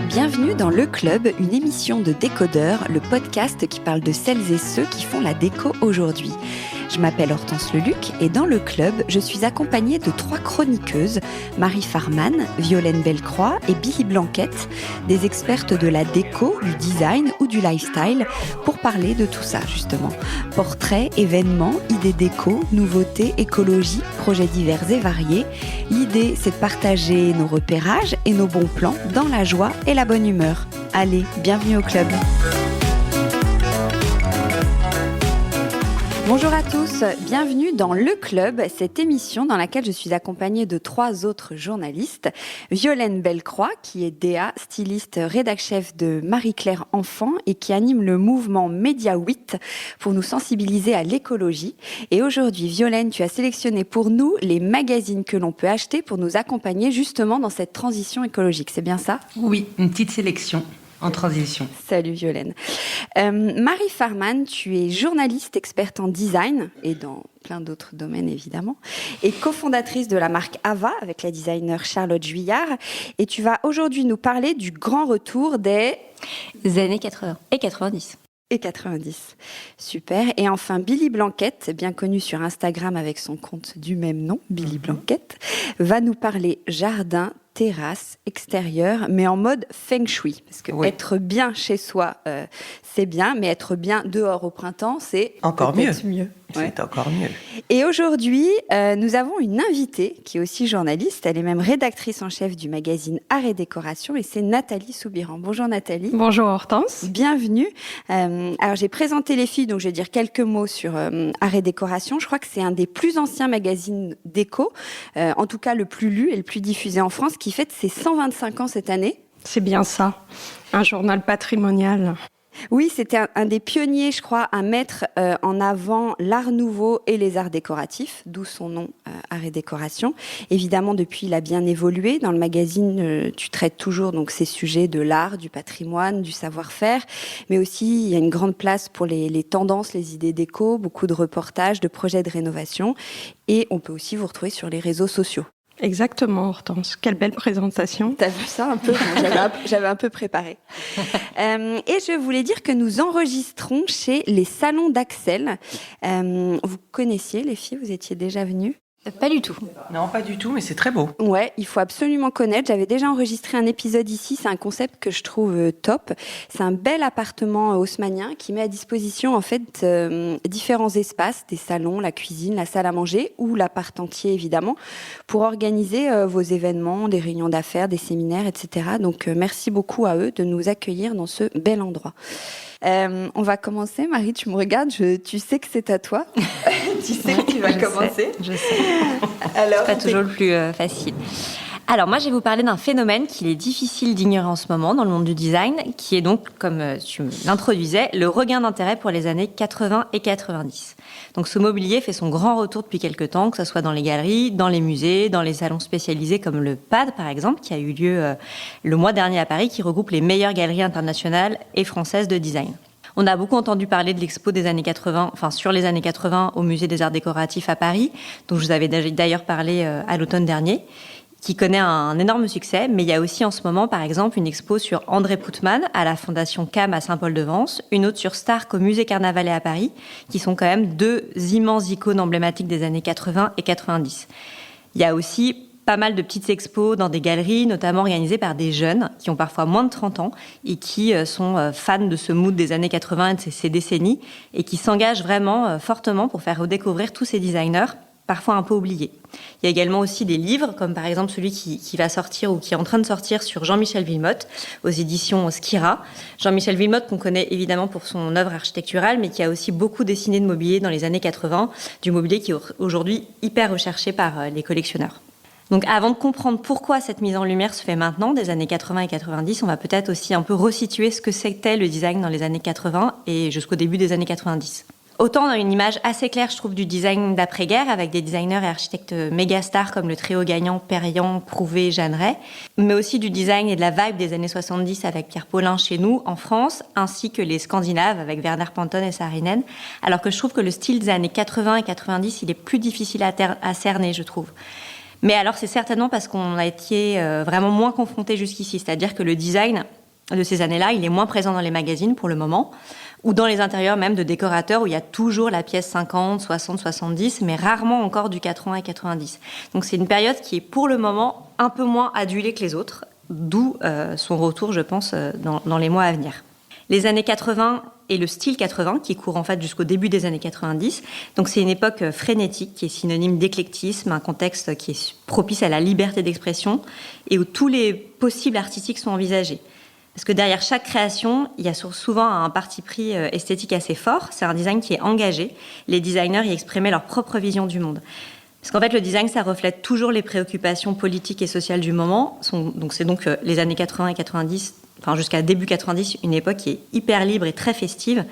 Bienvenue dans Le Club, une émission de décodeurs, le podcast qui parle de celles et ceux qui font la déco aujourd'hui. Je m'appelle Hortense Leluc et dans Le Club, je suis accompagnée de 3 chroniqueuses, Marie Farman, Violaine Bellecroix et Billy Blanquette, des expertes de la déco, du design ou du lifestyle, pour parler de tout ça justement. Portraits, événements, idées déco, nouveautés, écologie, projets divers et variés. L'idée, c'est de partager nos repérages et nos bons plans dans la joie et la bonne humeur. Allez, bienvenue au club. Bonjour à tous, bienvenue dans Le Club, cette émission dans laquelle je suis accompagnée de 3 autres journalistes. Violaine Bellecroix, qui est DA, styliste, rédac-chef de Marie-Claire Enfant et qui anime le mouvement Média 8 pour nous sensibiliser à l'écologie. Et aujourd'hui, Violaine, tu as sélectionné pour nous les magazines que l'on peut acheter pour nous accompagner justement dans cette transition écologique, c'est bien ça ? Oui, une petite sélection. En transition. Salut Violaine. Marie Farman, tu es journaliste experte en design et dans plein d'autres domaines évidemment, et cofondatrice de la marque Ava avec la designer Charlotte Juillard. Et tu vas aujourd'hui nous parler du grand retour des années 80 et 90. Et 90. Super. Et enfin, Billy Blanquette, bien connue sur Instagram avec son compte du même nom, Billy Blanquette, va nous parler jardin, terrasse, extérieur, mais en mode feng shui. Parce que être bien chez soi, c'est bien, mais être bien dehors au printemps, c'est encore mieux. Ouais. C'est encore mieux. Et aujourd'hui, nous avons une invitée qui est aussi journaliste. Elle est même rédactrice en chef du magazine Art et Décoration et c'est Nathalie Soubiran. Bonjour Nathalie. Bonjour Hortense. Bienvenue. Alors j'ai présenté les filles, donc je vais dire quelques mots sur Art et Décoration. Je crois que c'est un des plus anciens magazines déco, en tout cas le plus lu et le plus diffusé en France, qui fête ses 125 ans cette année. C'est bien ça, un journal patrimonial. Oui, c'était un des pionniers, je crois, à mettre en avant l'art nouveau et les arts décoratifs, d'où son nom, Art et Décoration. Évidemment, depuis, il a bien évolué. Dans le magazine, tu traites toujours donc ces sujets de l'art, du patrimoine, du savoir-faire, mais aussi il y a une grande place pour les tendances, les idées déco, beaucoup de reportages, de projets de rénovation, et on peut aussi vous retrouver sur les réseaux sociaux. Exactement, Hortense. Quelle belle présentation. T'as vu ça un peu ? J'avais un peu préparé. Et je voulais dire que nous enregistrons chez les Salons d'Axel. Vous connaissiez les filles ? Vous étiez déjà venues ? Pas du tout. Non, pas du tout, mais c'est très beau. Ouais, il faut absolument connaître. J'avais déjà enregistré un épisode ici. C'est un concept que je trouve top. C'est un bel appartement haussmannien qui met à disposition en fait différents espaces, des salons, la cuisine, la salle à manger ou l'appart entier évidemment, pour organiser vos événements, des réunions d'affaires, des séminaires, etc. Donc merci beaucoup à eux de nous accueillir dans ce bel endroit. On va commencer. Marie, tu me regardes, tu sais que c'est à toi. Tu sais que tu vas commencer. Je sais. Alors, c'est pas toujours le plus facile. Alors moi, je vais vous parler d'un phénomène qu'il est difficile d'ignorer en ce moment dans le monde du design, qui est donc, comme tu l'introduisais, le regain d'intérêt pour les années 80 et 90. Donc ce mobilier fait son grand retour depuis quelques temps, que ce soit dans les galeries, dans les musées, dans les salons spécialisés comme le PAD par exemple, qui a eu lieu le mois dernier à Paris, qui regroupe les meilleures galeries internationales et françaises de design. On a beaucoup entendu parler de l'expo des années 80, enfin sur les années 80 au Musée des Arts Décoratifs à Paris, dont je vous avais d'ailleurs parlé à l'automne dernier, qui connaît un énorme succès, mais il y a aussi en ce moment, par exemple, une expo sur André Poutman à la Fondation CAM à Saint-Paul-de-Vence, une autre sur Starck au Musée Carnavalet à Paris, qui sont quand même 2 immenses icônes emblématiques des années 80 et 90. Il y a aussi pas mal de petites expos dans des galeries, notamment organisées par des jeunes qui ont parfois moins de 30 ans et qui sont fans de ce mood des années 80 et de ces décennies et qui s'engagent vraiment fortement pour faire redécouvrir tous ces designers parfois un peu oubliés. Il y a également aussi des livres, comme par exemple celui qui va sortir ou qui est en train de sortir sur Jean-Michel Wilmotte, aux éditions Skira. Jean-Michel Wilmotte, qu'on connaît évidemment pour son œuvre architecturale, mais qui a aussi beaucoup dessiné de mobilier dans les années 80, du mobilier qui est aujourd'hui hyper recherché par les collectionneurs. Donc avant de comprendre pourquoi cette mise en lumière se fait maintenant, des années 80 et 90, on va peut-être aussi un peu resituer ce que c'était le design dans les années 80 et jusqu'au début des années 90. Autant on a une image assez claire, je trouve, du design d'après-guerre, avec des designers et architectes méga stars comme le trio gagnant Perriand, Prouvé, Jeanneret, mais aussi du design et de la vibe des années 70 avec Pierre Paulin chez nous, en France, ainsi que les Scandinaves avec Werner Panton et Saarinen, alors que je trouve que le style des années 80 et 90, il est plus difficile à cerner, je trouve. Mais alors, c'est certainement parce qu'on a été vraiment moins confrontés jusqu'ici, c'est-à-dire que le design de ces années-là, il est moins présent dans les magazines pour le moment, ou dans les intérieurs même de décorateurs où il y a toujours la pièce 50, 60, 70, mais rarement encore du 80 et 90. Donc c'est une période qui est pour le moment un peu moins adulée que les autres, d'où son retour, je pense, dans les mois à venir. Les années 80 et le style 80, qui court en fait jusqu'au début des années 90. Donc c'est une époque frénétique, qui est synonyme d'éclectisme, un contexte qui est propice à la liberté d'expression et où tous les possibles artistiques sont envisagés. Parce que derrière chaque création, il y a souvent un parti pris esthétique assez fort. C'est un design qui est engagé. Les designers y exprimaient leur propre vision du monde. Parce qu'en fait, le design, ça reflète toujours les préoccupations politiques et sociales du moment. Donc c'est donc les années 80 et 90, enfin jusqu'à début 90, une époque qui est hyper libre et très festive,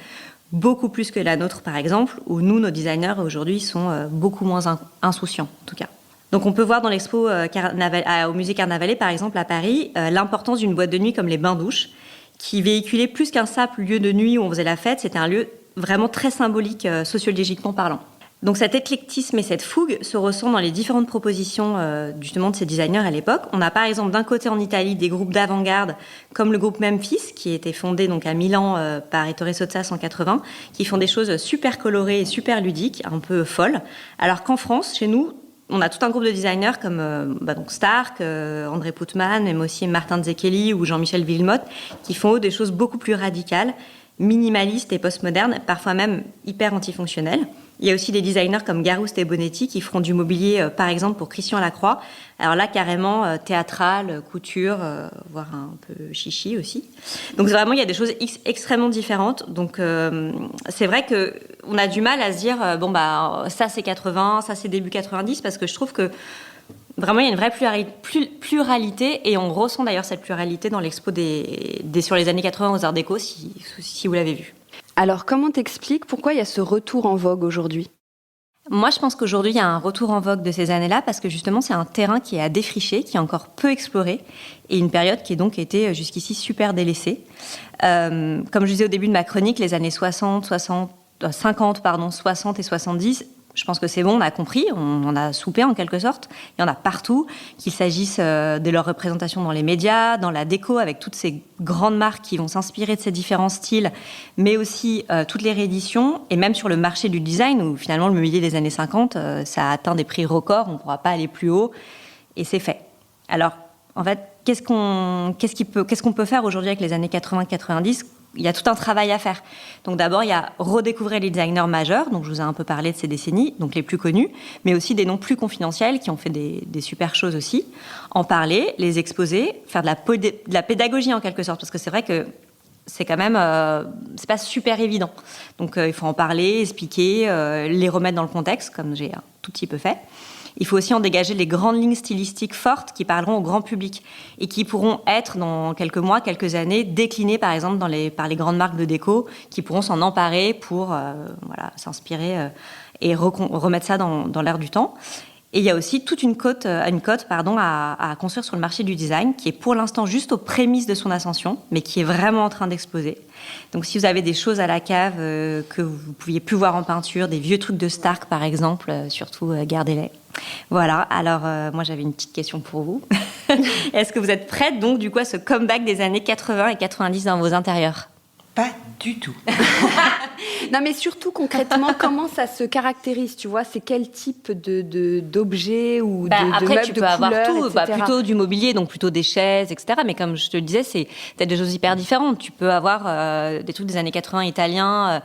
beaucoup plus que la nôtre, par exemple, où nous, nos designers, aujourd'hui, sont beaucoup moins insouciants, en tout cas. Donc on peut voir dans l'expo au musée Carnavalet, par exemple, à Paris, l'importance d'une boîte de nuit comme les bains-douches, qui véhiculait plus qu'un simple lieu de nuit où on faisait la fête, c'était un lieu vraiment très symbolique, sociologiquement parlant. Donc cet éclectisme et cette fougue se ressent dans les différentes propositions justement de ces designers à l'époque. On a par exemple d'un côté en Italie des groupes d'avant-garde comme le groupe Memphis, qui a été fondé donc à Milan par Ettore Sottsass en 80, qui font des choses super colorées et super ludiques, un peu folles, alors qu'en France, chez nous, on a tout un groupe de designers comme donc Stark, André Putman, mais aussi Martin Zecchelli ou Jean-Michel Villemotte, qui font des choses beaucoup plus radicales, minimalistes et postmodernes, parfois même hyper antifonctionnelles. Il y a aussi des designers comme Garouste et Bonetti qui feront du mobilier, par exemple, pour Christian Lacroix. Alors là, carrément théâtral, couture, voire un peu chichi aussi. Donc vraiment, il y a des choses extrêmement différentes. Donc c'est vrai qu'on a du mal à se dire, ça c'est 80, ça c'est début 90, parce que je trouve que vraiment, il y a une vraie pluralité, et on ressent d'ailleurs cette pluralité dans l'expo sur les années 80 aux Arts Déco, si vous l'avez vu. Alors, comment t'expliques pourquoi il y a ce retour en vogue aujourd'hui ? Moi, je pense qu'aujourd'hui, il y a un retour en vogue de ces années-là parce que justement, c'est un terrain qui est à défricher, qui est encore peu exploré, et une période qui a donc été jusqu'ici super délaissée. Comme je disais au début de ma chronique, les années 50, 60 et 70, je pense que c'est bon, on a compris, on en a soupé en quelque sorte. Il y en a partout, qu'il s'agisse de leur représentation dans les médias, dans la déco, avec toutes ces grandes marques qui vont s'inspirer de ces différents styles, mais aussi toutes les rééditions, et même sur le marché du design, où finalement le mobilier des années 50, ça a atteint des prix records, on ne pourra pas aller plus haut, et c'est fait. Alors, en fait, qu'est-ce qu'on peut faire aujourd'hui avec les années 80-90 ? Il y a tout un travail à faire. Donc d'abord, il y a redécouvrir les designers majeurs, donc je vous ai un peu parlé de ces décennies, donc les plus connus, mais aussi des noms plus confidentiels qui ont fait des super choses aussi. En parler, les exposer, faire de la pédagogie en quelque sorte, parce que c'est vrai que c'est quand même, c'est pas super évident. Donc il faut en parler, expliquer, les remettre dans le contexte, comme j'ai un tout petit peu fait. Il faut aussi en dégager les grandes lignes stylistiques fortes qui parleront au grand public et qui pourront être, dans quelques mois, quelques années, déclinées par exemple par les grandes marques de déco qui pourront s'en emparer pour s'inspirer et remettre ça dans l'air du temps. Et il y a aussi toute une cote à construire sur le marché du design qui est pour l'instant juste aux prémices de son ascension, mais qui est vraiment en train d'exploser. Donc si vous avez des choses à la cave que vous ne pouviez plus voir en peinture, des vieux trucs de Stark par exemple, surtout gardez-les. Voilà, alors moi j'avais une petite question pour vous. Est-ce que vous êtes prête donc du coup à ce comeback des années 80 et 90 dans vos intérieurs ? Pas du tout. Non, mais surtout concrètement, comment ça se caractérise, tu vois ? C'est quel type d'objet ou de après, meubles tu peux de avoir couleurs, tout, etc. plutôt du mobilier, donc plutôt des chaises, etc. Mais comme je te le disais, c'est peut-être des choses hyper différentes. Tu peux avoir des trucs des années 80 italiens,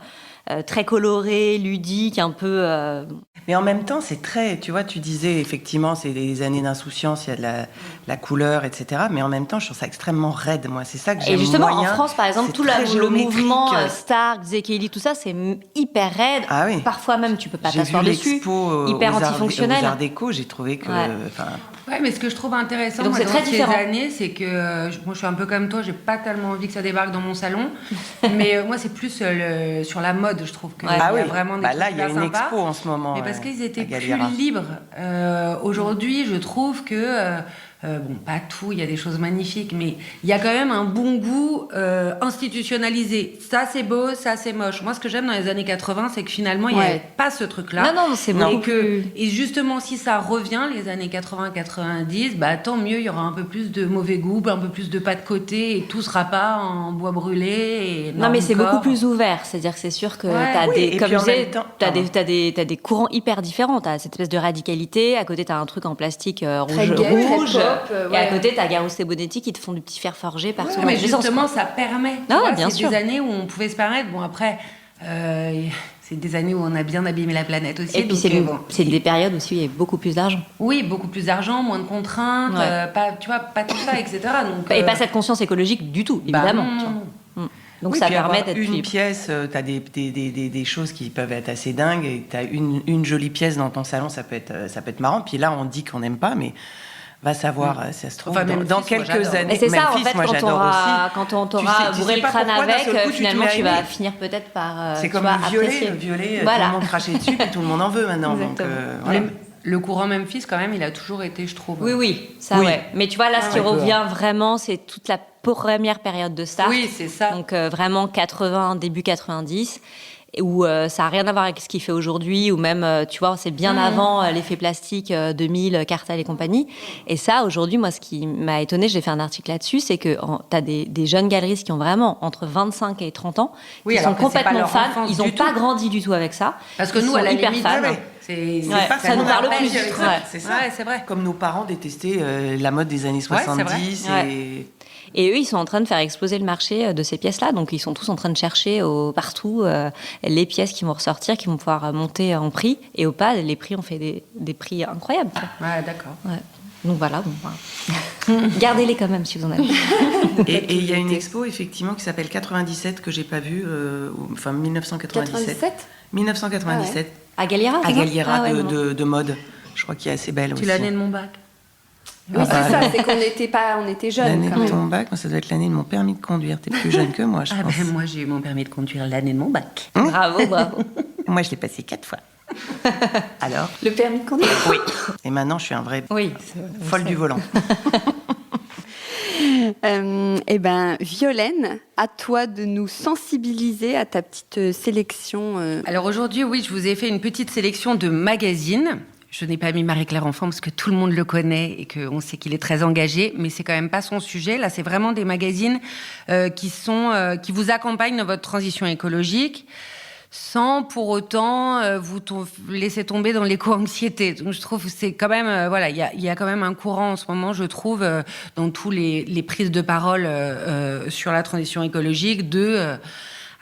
très colorés, ludiques, un peu... Mais en même temps, c'est très... Tu vois, tu disais, effectivement, c'est des années d'insouciance, il y a de la couleur, etc. Mais en même temps, je trouve ça extrêmement raide, moi. C'est ça que j'aime. Et justement, moyen. En France, par exemple, C'est tout très le mouvement géométrique. Stark, Zecchelli, tout ça, c'est hyper raide. Ah oui. Parfois même, tu peux pas J'ai t'asseoir vu dessus. l'expo Hyper aux antifonctionnel. Arts Déco, j'ai trouvé que... Ouais. Ouais, mais ce que je trouve intéressant Donc, moi, c'est dans très ces différent. années, c'est que moi je suis un peu comme toi, j'ai pas tellement envie que ça débarque dans mon salon, mais moi c'est plus sur la mode, je trouve que Ouais. il y Ah a oui, vraiment des bah trucs là, il y a super une sympas. expo en ce moment. Mais parce qu'ils étaient à plus Galliera. libres. Aujourd'hui, je trouve que, bon, pas tout, il y a des choses magnifiques, mais il y a quand même un bon goût institutionnalisé. Ça, c'est beau, ça, c'est moche. Moi, ce que j'aime dans les années 80, c'est que finalement, il n'y Ouais. avait pas ce truc-là. Non, c'est beaucoup Et justement, si ça revient, les années 80-90, bah, tant mieux, il y aura un peu plus de mauvais goût, un peu plus de pas de côté, et tout sera pas en bois brûlé. Et Non, mais c'est encore. beaucoup plus ouvert. C'est-à-dire que c'est sûr que Ouais. t'as Oui, des, et comme puis je en disais, même temps- t'as des courants hyper différents. T'as cette espèce de radicalité. À côté, t'as un truc en plastique Très rouge, gay, très rouge. pop, Et ouais. à côté, t'as Garouste et Bonetti qui te font du petit fer forgé partout. Ouais, dans mais tous les sens, justement, quoi. ça permet. Tu Ah, vois, bien c'est sûr. des années où on pouvait se permettre. Bon, après, c'est des années où on a bien abîmé la planète aussi. Et puis, donc, c'est des périodes aussi où il y avait beaucoup plus d'argent. Oui, beaucoup plus d'argent, moins de contraintes, Ouais. pas, tu vois, pas tout ça, etc. Donc, Et pas cette conscience écologique du tout, bah, évidemment. non, tu vois. non, non. Donc Oui, ça puis permet avoir d'être une plus... pièce, tu as des choses qui peuvent être assez dingues, et tu as une jolie pièce dans ton salon, ça peut être marrant. Puis là, on dit qu'on n'aime pas, mais va savoir, ça se trouve, Enfin, dans Memphis, moi, quelques j'adore. années. Mais c'est ça, en Memphis, fait, moi, quand j'adore on aussi. t'aura Tu bourré sais le crâne pas pourquoi, d'un avec, seul coup, tu te finalement, mets à tu vas aimer. finir peut-être par C'est tu comme vois, le violet. apprécier. Le violet, Voilà. tout le monde crachait dessus, puis tout le monde en veut maintenant. Donc, Exactement. voilà. Le courant Memphis, quand même, il a toujours été, je trouve. Oui, ça Oui. ouais. Mais tu vois, là, ce qui ouais. revient vraiment, c'est toute la première période de Start. Oui, c'est ça. Donc vraiment 80, début 90, où ça n'a rien à voir avec ce qu'il fait aujourd'hui, ou même, tu vois, c'est bien avant l'effet plastique 2000, Cartel et compagnie. Et ça, aujourd'hui, moi, ce qui m'a étonnée, j'ai fait un article là-dessus, c'est que tu as des jeunes galeristes qui ont vraiment entre 25 et 30 ans, Oui, qui alors sont que c'est pas complètement leur fans, enfance ils n'ont du pas tout. grandi du tout avec ça. Parce que Ils nous, sont à la hyper limite, fans. c'est Ouais, pas ça nous qu'on parle a plus. appris avec ça. Ouais. C'est ça. Ouais, c'est vrai. Comme nos parents détestaient la mode des années Ouais, c'est 70. vrai. Et... Et eux, ils sont en train de faire exploser le marché de ces pièces-là. Donc, ils sont tous en train de chercher partout les pièces qui vont ressortir, qui vont pouvoir monter en prix. Et au pas, les prix ont fait des prix incroyables. Tu vois. Ouais, d'accord. Ouais. Donc voilà, gardez-les quand même si vous en avez. Et il y a une expo effectivement qui s'appelle 97 que j'ai pas vue, enfin 1997. 97 1997 À Galliera à c'est ça Galliera Ah ouais, non. de mode. Je crois qu'il est assez belle aussi. Tu l'année de mon bac. Oui, c'est ça, c'est qu'on était jeunes L'année quand de même. ton bac, ça doit être l'année de mon permis de conduire. T'es plus jeune que moi, je Ah pense. ben, moi, j'ai eu mon permis de conduire l'année de mon bac. Bravo. Moi, je l'ai passé 4 fois. Alors, Le permis de conduire. oui. Et maintenant, je suis un vrai Oui. folle du volant. Eh ben, Violaine, à toi de nous sensibiliser à ta petite sélection. Alors aujourd'hui, oui, je vous ai fait une petite sélection de magazines. Je n'ai pas mis Marie-Claire Enfant parce que tout le monde le connaît et qu'on sait qu'il est très engagé, mais c'est quand même pas son sujet. Là, c'est vraiment des magazines qui vous accompagnent dans votre transition écologique, sans pour autant vous laisser tomber dans l'éco-anxiété. Donc je trouve que c'est quand même voilà, il y a quand même un courant en ce moment, je trouve, dans tous les prises de parole sur la transition écologique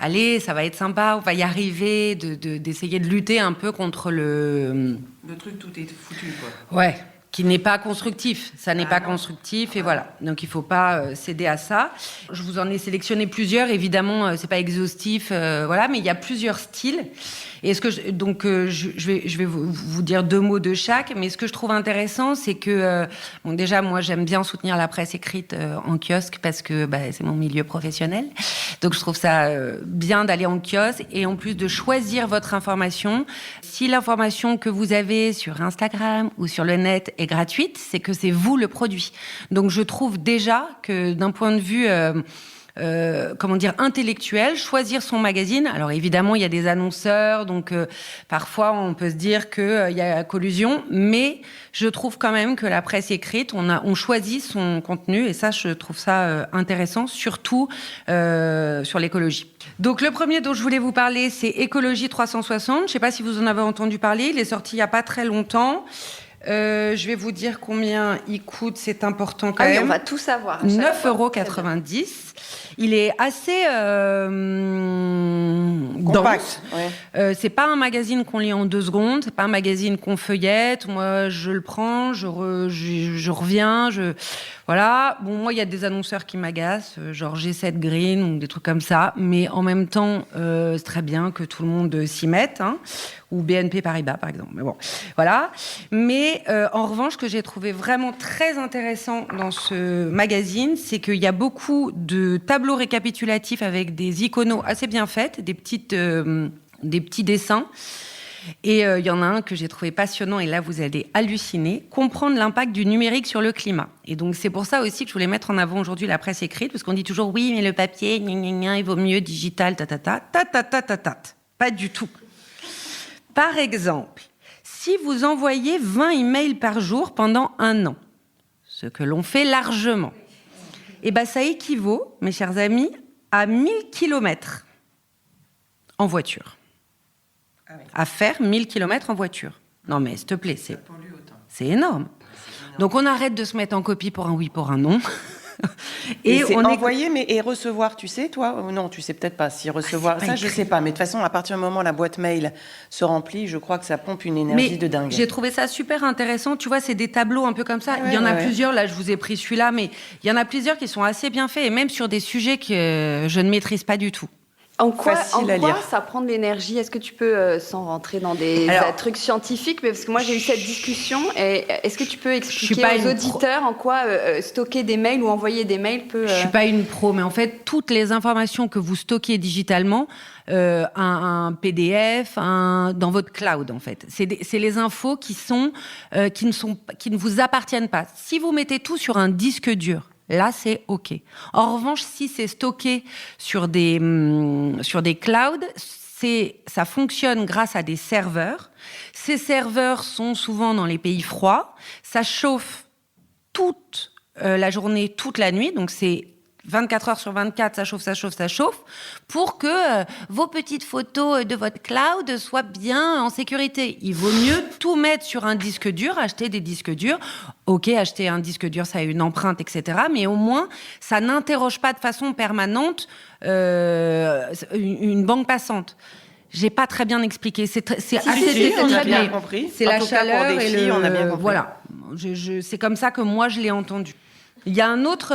allez, ça va être sympa, on va y arriver, d'essayer de lutter un peu contre le truc, tout est foutu, quoi. Ouais, qui n'est pas constructif. Ça n'est pas constructif et voilà. Donc il faut pas céder à ça. Je vous en ai sélectionné plusieurs. Évidemment, c'est pas exhaustif, voilà, mais il y a plusieurs styles. Et je vais vous dire 2 mots de chaque. Mais ce que je trouve intéressant, c'est que bon, déjà, moi, j'aime bien soutenir la presse écrite en kiosque parce que c'est mon milieu professionnel. Donc je trouve ça bien d'aller en kiosque et en plus de choisir votre information. Si l'information que vous avez sur Instagram ou sur le net est gratuite, c'est que c'est vous le produit. Donc je trouve déjà que d'un point de vue intellectuel, choisir son magazine. Alors évidemment, il y a des annonceurs, donc parfois on peut se dire qu'il y a collusion, mais je trouve quand même que la presse écrite, on choisit son contenu et ça, je trouve ça intéressant, surtout sur l'écologie. Donc le premier dont je voulais vous parler, c'est Écologie 360. Je ne sais pas si vous en avez entendu parler, il est sorti il n'y a pas très longtemps. Je vais vous dire combien il coûte, c'est important quand Ah oui, même. on va tout savoir. à chaque fois. 9,90 €. Il est assez Compact, dense. ouais. C'est pas un magazine qu'on lit en 2 secondes. C'est pas un magazine qu'on feuillette. Moi, je le prends, je reviens. Voilà. Bon, moi, il y a des annonceurs qui m'agacent, genre G7 Green ou des trucs comme ça. Mais en même temps, c'est très bien que tout le monde s'y mette. Hein. Ou BNP Paribas, par exemple. Mais bon, voilà. Mais en revanche, ce que j'ai trouvé vraiment très intéressant dans ce magazine, c'est qu'il y a beaucoup de tableaux récapitulatifs avec des iconos assez bien faits, des petits dessins. Et il y en a un que j'ai trouvé passionnant, et là, vous allez halluciner, comprendre l'impact du numérique sur le climat. Et donc, c'est pour ça aussi que je voulais mettre en avant aujourd'hui la presse écrite, parce qu'on dit toujours, oui, mais le papier, il vaut mieux digital, Pas du tout. Par exemple, si vous envoyez 20 emails par jour pendant 1 an, ce que l'on fait largement, eh ben ça équivaut, mes chers amis, à 1000 kilomètres en voiture. Ah oui. À faire 1000 kilomètres en voiture. Non mais s'il te plaît, c'est énorme. Donc on arrête de se mettre en copie pour un oui, pour un non. Et c'est envoyer, mais et recevoir, tu sais, toi? Non, tu sais peut-être pas si recevoir. Ça, je sais pas. Mais de toute façon, à partir du moment où la boîte mail se remplit, je crois que ça pompe une énergie de dingue. J'ai trouvé ça super intéressant. Tu vois, c'est des tableaux un peu comme ça. Ouais, il y en a plusieurs. Là, je vous ai pris celui-là, mais il y en a plusieurs qui sont assez bien faits, et même sur des sujets que je ne maîtrise pas du tout. En quoi lire. ça prend de l'énergie? Est-ce que tu peux, sans rentrer dans des trucs scientifiques, mais parce que moi j'ai eu cette discussion, et est-ce que tu peux expliquer aux auditeurs en quoi stocker des mails ou envoyer des mails peut... Je suis pas une pro, mais en fait, toutes les informations que vous stockez digitalement, un PDF, dans votre cloud, en fait, c'est les infos qui ne vous appartiennent pas. Si vous mettez tout sur un disque dur, là, c'est OK. En revanche, si c'est stocké sur des clouds, ça fonctionne grâce à des serveurs. Ces serveurs sont souvent dans les pays froids. Ça chauffe toute la journée, toute la nuit. Donc, c'est 24 heures sur 24, ça chauffe, pour que vos petites photos de votre cloud soient bien en sécurité. Il vaut mieux tout mettre sur un disque dur, acheter des disques durs. OK, acheter un disque dur, ça a une empreinte, etc. Mais au moins, ça n'interroge pas de façon permanente une banque passante. J'ai pas très bien expliqué. C'est assez on a bien compris. C'est la chaleur pour des filles, on a bien compris. Voilà. C'est comme ça que moi je l'ai entendu. Il y a une autre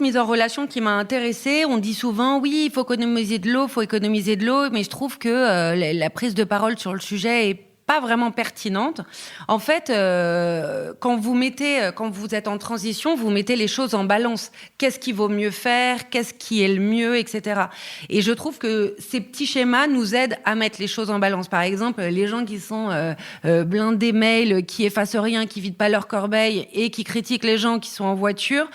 mise en relation qui m'a intéressée. On dit souvent, oui, il faut économiser de l'eau, mais je trouve que la prise de parole sur le sujet est pas vraiment pertinente. En fait, quand vous êtes en transition, vous mettez les choses en balance. Qu'est-ce qui vaut mieux faire? Qu'est-ce qui est le mieux, etc. Et je trouve que ces petits schémas nous aident à mettre les choses en balance. Par exemple, les gens qui sont blindés mails, qui effacent rien, qui vident pas leur corbeille et qui critiquent les gens qui sont en voiture,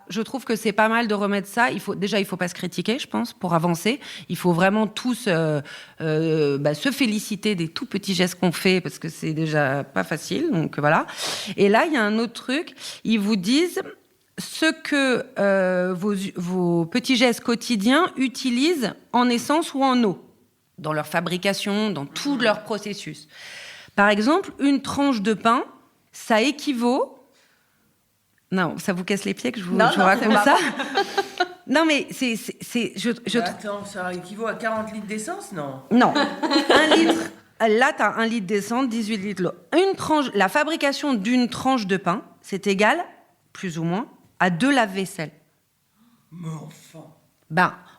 je trouve que c'est pas mal de remettre ça. Il faut pas se critiquer, je pense, pour avancer. Il faut vraiment tous se féliciter des tout petits gestes qu'on fait, parce que c'est déjà pas facile. Donc voilà. Et là, il y a un autre truc. Ils vous disent ce que vos petits gestes quotidiens utilisent en essence ou en eau, dans leur fabrication, dans tout leur processus. Par exemple, une tranche de pain, ça équivaut... Non, ça vous casse les pieds que je vous raconte ça? Non, mais Attends, ça équivaut à 40 litres d'essence, non? Non. 1 litre. Là, tu as 1 litre d'essence, 18 litres d'eau. La fabrication d'une tranche de pain, c'est égal, plus ou moins, à 2 lave-vaisselle. Mais enfin...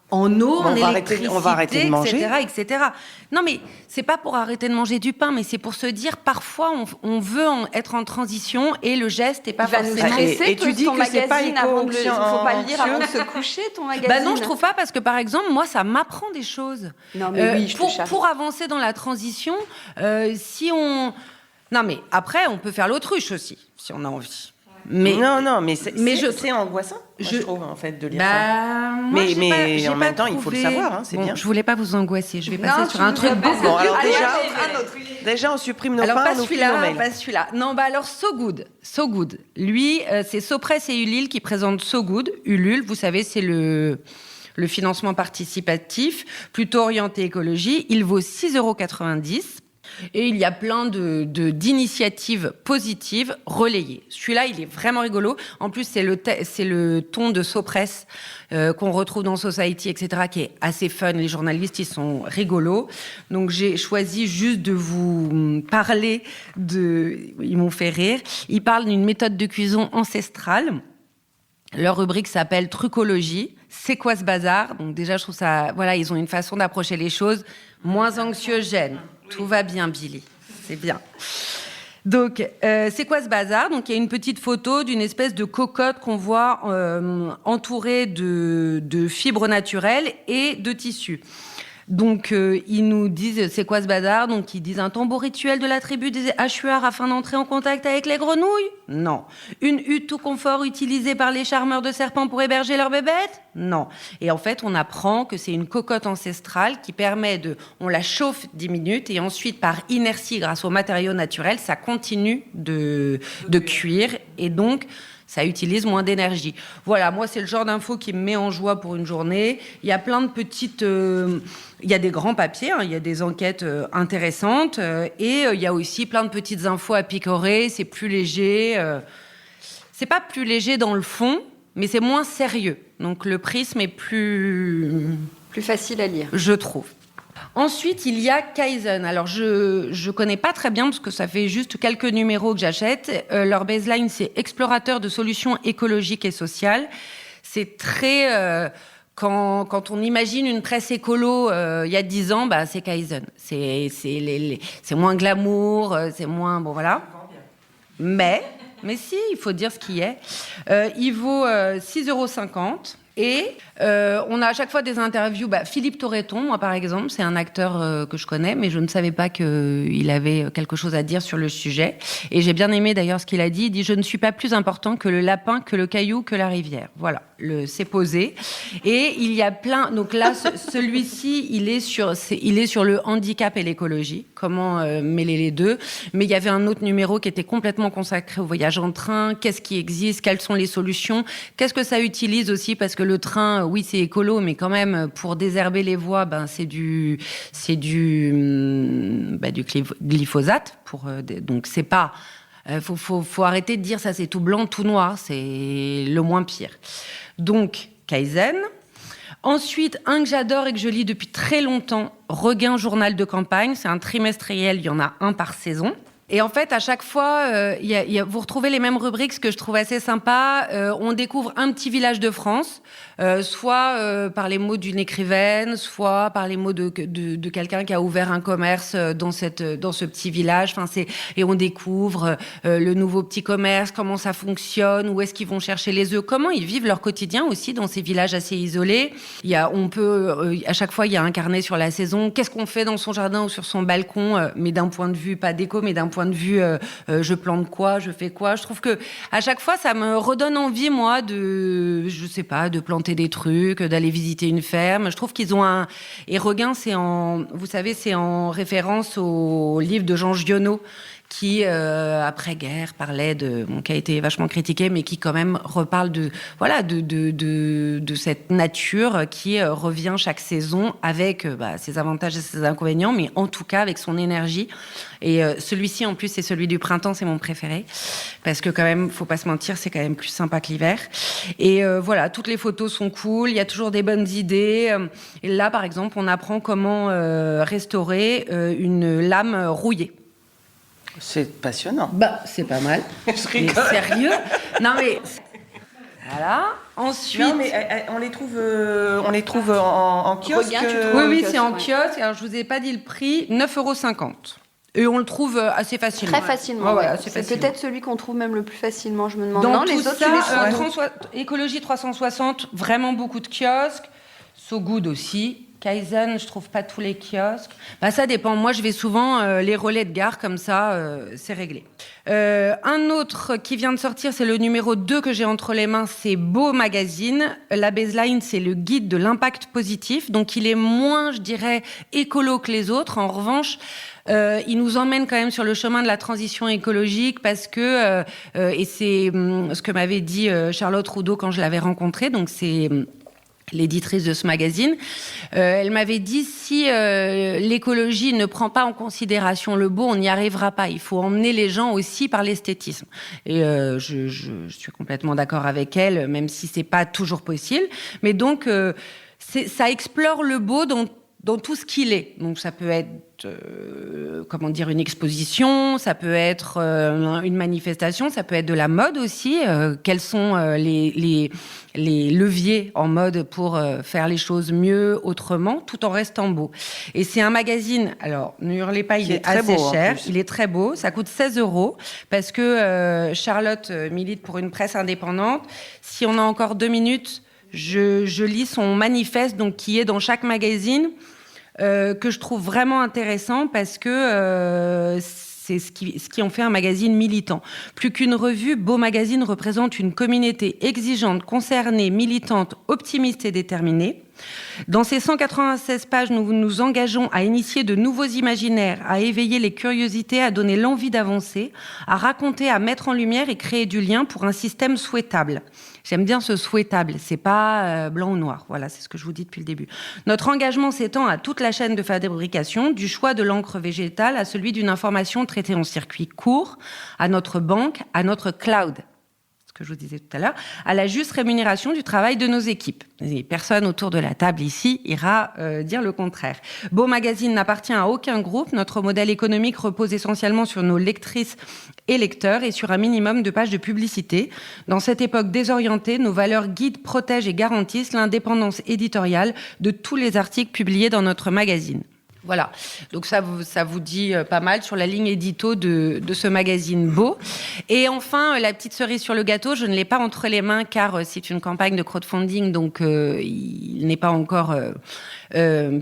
En eau, en électricité, on va arrêter de manger. etc. Non, mais c'est pas pour arrêter de manger du pain, mais c'est pour se dire, parfois, on veut être en transition et le geste n'est pas forcément... Et tu dis que c'est pas il faut pas le lire avant de se coucher, ton magazine? Non, je trouve pas, parce que, par exemple, moi, ça m'apprend des choses. Non, mais oui, pour avancer dans la transition, Non, mais après, on peut faire l'autruche aussi, si on a envie. Mais c'est angoissant, je trouve, en fait, de lire ça. Moi, mais en même temps, il faut le savoir, c'est bien. Je voulais pas vous angoisser, je vais passer sur un truc beaucoup... Bon, alors déjà, on supprime nos pains, nos mails. Pas celui-là. Non, alors, So Good. Lui, c'est Sopress et Ulule qui présentent So Good. Ulule, vous savez, c'est le financement participatif, plutôt orienté écologie. Il vaut 6,90 €. Et il y a plein d'initiatives positives relayées. Celui-là, il est vraiment rigolo. En plus, c'est le ton de Sopress qu'on retrouve dans Society, etc., qui est assez fun. Les journalistes, ils sont rigolos. Donc, j'ai choisi juste de vous parler Ils m'ont fait rire. Ils parlent d'une méthode de cuisson ancestrale. Leur rubrique s'appelle Trucologie. C'est quoi ce bazar? Donc déjà, je trouve ça... Voilà, ils ont une façon d'approcher les choses moins anxiogène. Tout va bien, Billy. C'est bien. Donc, c'est quoi ce bazar? Donc, il y a une petite photo d'une espèce de cocotte qu'on voit entourée de fibres naturelles et de tissus. Donc, ils nous disent, c'est quoi ce bazar? Donc, ils disent un tombeau rituel de la tribu des Hachuars afin d'entrer en contact avec les grenouilles? Non. Une hutte tout confort utilisée par les charmeurs de serpents pour héberger leurs bébêtes? Non. Et en fait, on apprend que c'est une cocotte ancestrale qui permet on la chauffe 10 minutes et ensuite, par inertie, grâce aux matériaux naturels, ça continue de cuire. Et donc, ça utilise moins d'énergie. Voilà, moi, c'est le genre d'info qui me met en joie pour une journée. Il y a plein de petites... il y a des grands papiers, il y a des enquêtes intéressantes. Et il y a aussi plein de petites infos à picorer. C'est plus léger. C'est pas plus léger dans le fond, mais c'est moins sérieux. Donc, le prisme est plus facile à lire, je trouve. Ensuite, il y a Kaizen. Alors, je connais pas très bien parce que ça fait juste quelques numéros que j'achète. Leur baseline, c'est explorateur de solutions écologiques et sociales. C'est très... Quand on imagine une presse écolo il y a 10 ans, c'est Kaizen. C'est moins glamour, c'est moins... Bon, voilà. Mais si, il faut dire ce qui est. Il vaut 6,50 €. Et on a à chaque fois des interviews. Philippe Torreton, moi par exemple, c'est un acteur que je connais, mais je ne savais pas qu'il avait quelque chose à dire sur le sujet. Et j'ai bien aimé d'ailleurs ce qu'il a dit. Il dit « Je ne suis pas plus important que le lapin, que le caillou, que la rivière ». Voilà, c'est posé. Et il y a plein... Donc là, celui-ci, il est sur le handicap et l'écologie. Comment mêler les deux. Mais il y avait un autre numéro qui était complètement consacré au voyage en train. Qu'est-ce qui existe? Quelles sont les solutions? Qu'est-ce que ça utilise aussi? Parce que le train, oui, c'est écolo, mais quand même, pour désherber les voies, c'est du glyphosate. Donc, c'est pas... faut arrêter de dire ça, c'est tout blanc, tout noir. C'est le moins pire. Donc, Kaizen. Ensuite, un que j'adore et que je lis depuis très longtemps, Regain Journal de campagne. C'est un trimestriel, il y en a un par saison. Et en fait, à chaque fois, vous retrouvez les mêmes rubriques, ce que je trouve assez sympa. On découvre un petit village de France, soit par les mots d'une écrivaine, soit par les mots de quelqu'un qui a ouvert un commerce dans ce petit village. Et on découvre le nouveau petit commerce, comment ça fonctionne, où est-ce qu'ils vont chercher les œufs, comment ils vivent leur quotidien aussi dans ces villages assez isolés. À chaque fois, il y a un carnet sur la saison. Qu'est-ce qu'on fait dans son jardin ou sur son balcon, mais d'un point de vue pas déco, mais d'un point de vue je plante quoi, je fais quoi. Je trouve que à chaque fois ça me redonne envie, moi, de planter des trucs, d'aller visiter une ferme. Je trouve qu'ils ont et Regain, c'est en référence au livre de Jean Giono qui, après-guerre, parlait qui a été vachement critiqué, mais qui quand même reparle de cette nature qui revient chaque saison avec ses avantages et ses inconvénients, mais en tout cas avec son énergie. Et celui-ci, en plus, c'est celui du printemps, c'est mon préféré, parce que quand même, faut pas se mentir, c'est quand même plus sympa que l'hiver. Et toutes les photos sont cool, il y a toujours des bonnes idées. Et là, par exemple, on apprend comment restaurer une lame rouillée. C'est passionnant. C'est pas mal. Je rigole. Mais sérieux? Non, mais... Voilà. Ensuite... Non, mais on les trouve en kiosque. Oui, c'est en kiosque. Alors, je vous ai pas dit le prix. 9,50 €. Et on le trouve assez facilement. Très facilement. Ouais. C'est peut-être celui qu'on trouve même le plus facilement, je me demande. Non, les autres, Écologie 360, vraiment beaucoup de kiosques. So Good aussi. Kaizen, je trouve pas tous les kiosques. Ça dépend. Moi, je vais souvent les relais de gare, comme ça, c'est réglé. Un autre qui vient de sortir, c'est le numéro 2 que j'ai entre les mains, c'est Beau Magazine. La baseline, c'est le guide de l'impact positif. Donc, il est moins, je dirais, écolo que les autres. En revanche, il nous emmène quand même sur le chemin de la transition écologique parce que, et c'est ce que m'avait dit Charlotte Roudot quand je l'avais rencontrée, donc c'est l'éditrice de ce magazine. Elle m'avait dit, si l'écologie ne prend pas en considération le beau, on n'y arrivera pas. Il faut emmener les gens aussi par l'esthétisme. Et je suis complètement d'accord avec elle, même si c'est pas toujours possible. Mais donc, ça explore le beau dans tout ce qu'il est. Donc ça peut être une exposition, ça peut être une manifestation, ça peut être de la mode aussi. Quels sont les leviers en mode pour faire les choses mieux, autrement, tout en restant beau. Et c'est un magazine, alors ne hurlez pas, il est assez cher, il est très beau, ça coûte 16 € parce que Charlotte milite pour une presse indépendante. Si on a encore 2 minutes, je lis son manifeste, donc qui est dans chaque magazine, que je trouve vraiment intéressant parce que c'est ce qui en fait un magazine militant. Plus qu'une revue, Beau Magazine représente une communauté exigeante, concernée, militante, optimiste et déterminée. Dans ces 196 pages, nous nous engageons à initier de nouveaux imaginaires, à éveiller les curiosités, à donner l'envie d'avancer, à raconter, à mettre en lumière et créer du lien pour un système souhaitable. J'aime bien ce souhaitable, c'est pas blanc ou noir. Voilà, c'est ce que je vous dis depuis le début. Notre engagement s'étend à toute la chaîne de fabrication, du choix de l'encre végétale à celui d'une information traitée en circuit court, à notre banque, à notre cloud. Que je vous disais tout à l'heure, à la juste rémunération du travail de nos équipes. Et personne autour de la table ici ira dire le contraire. Beau Magazine n'appartient à aucun groupe. Notre modèle économique repose essentiellement sur nos lectrices et lecteurs et sur un minimum de pages de publicité. Dans cette époque désorientée, nos valeurs guident, protègent et garantissent l'indépendance éditoriale de tous les articles publiés dans notre magazine. Voilà, donc ça vous dit pas mal sur la ligne édito de ce magazine Beau. Et enfin, la petite cerise sur le gâteau, je ne l'ai pas entre les mains car c'est une campagne de crowdfunding, donc il n'est pas encore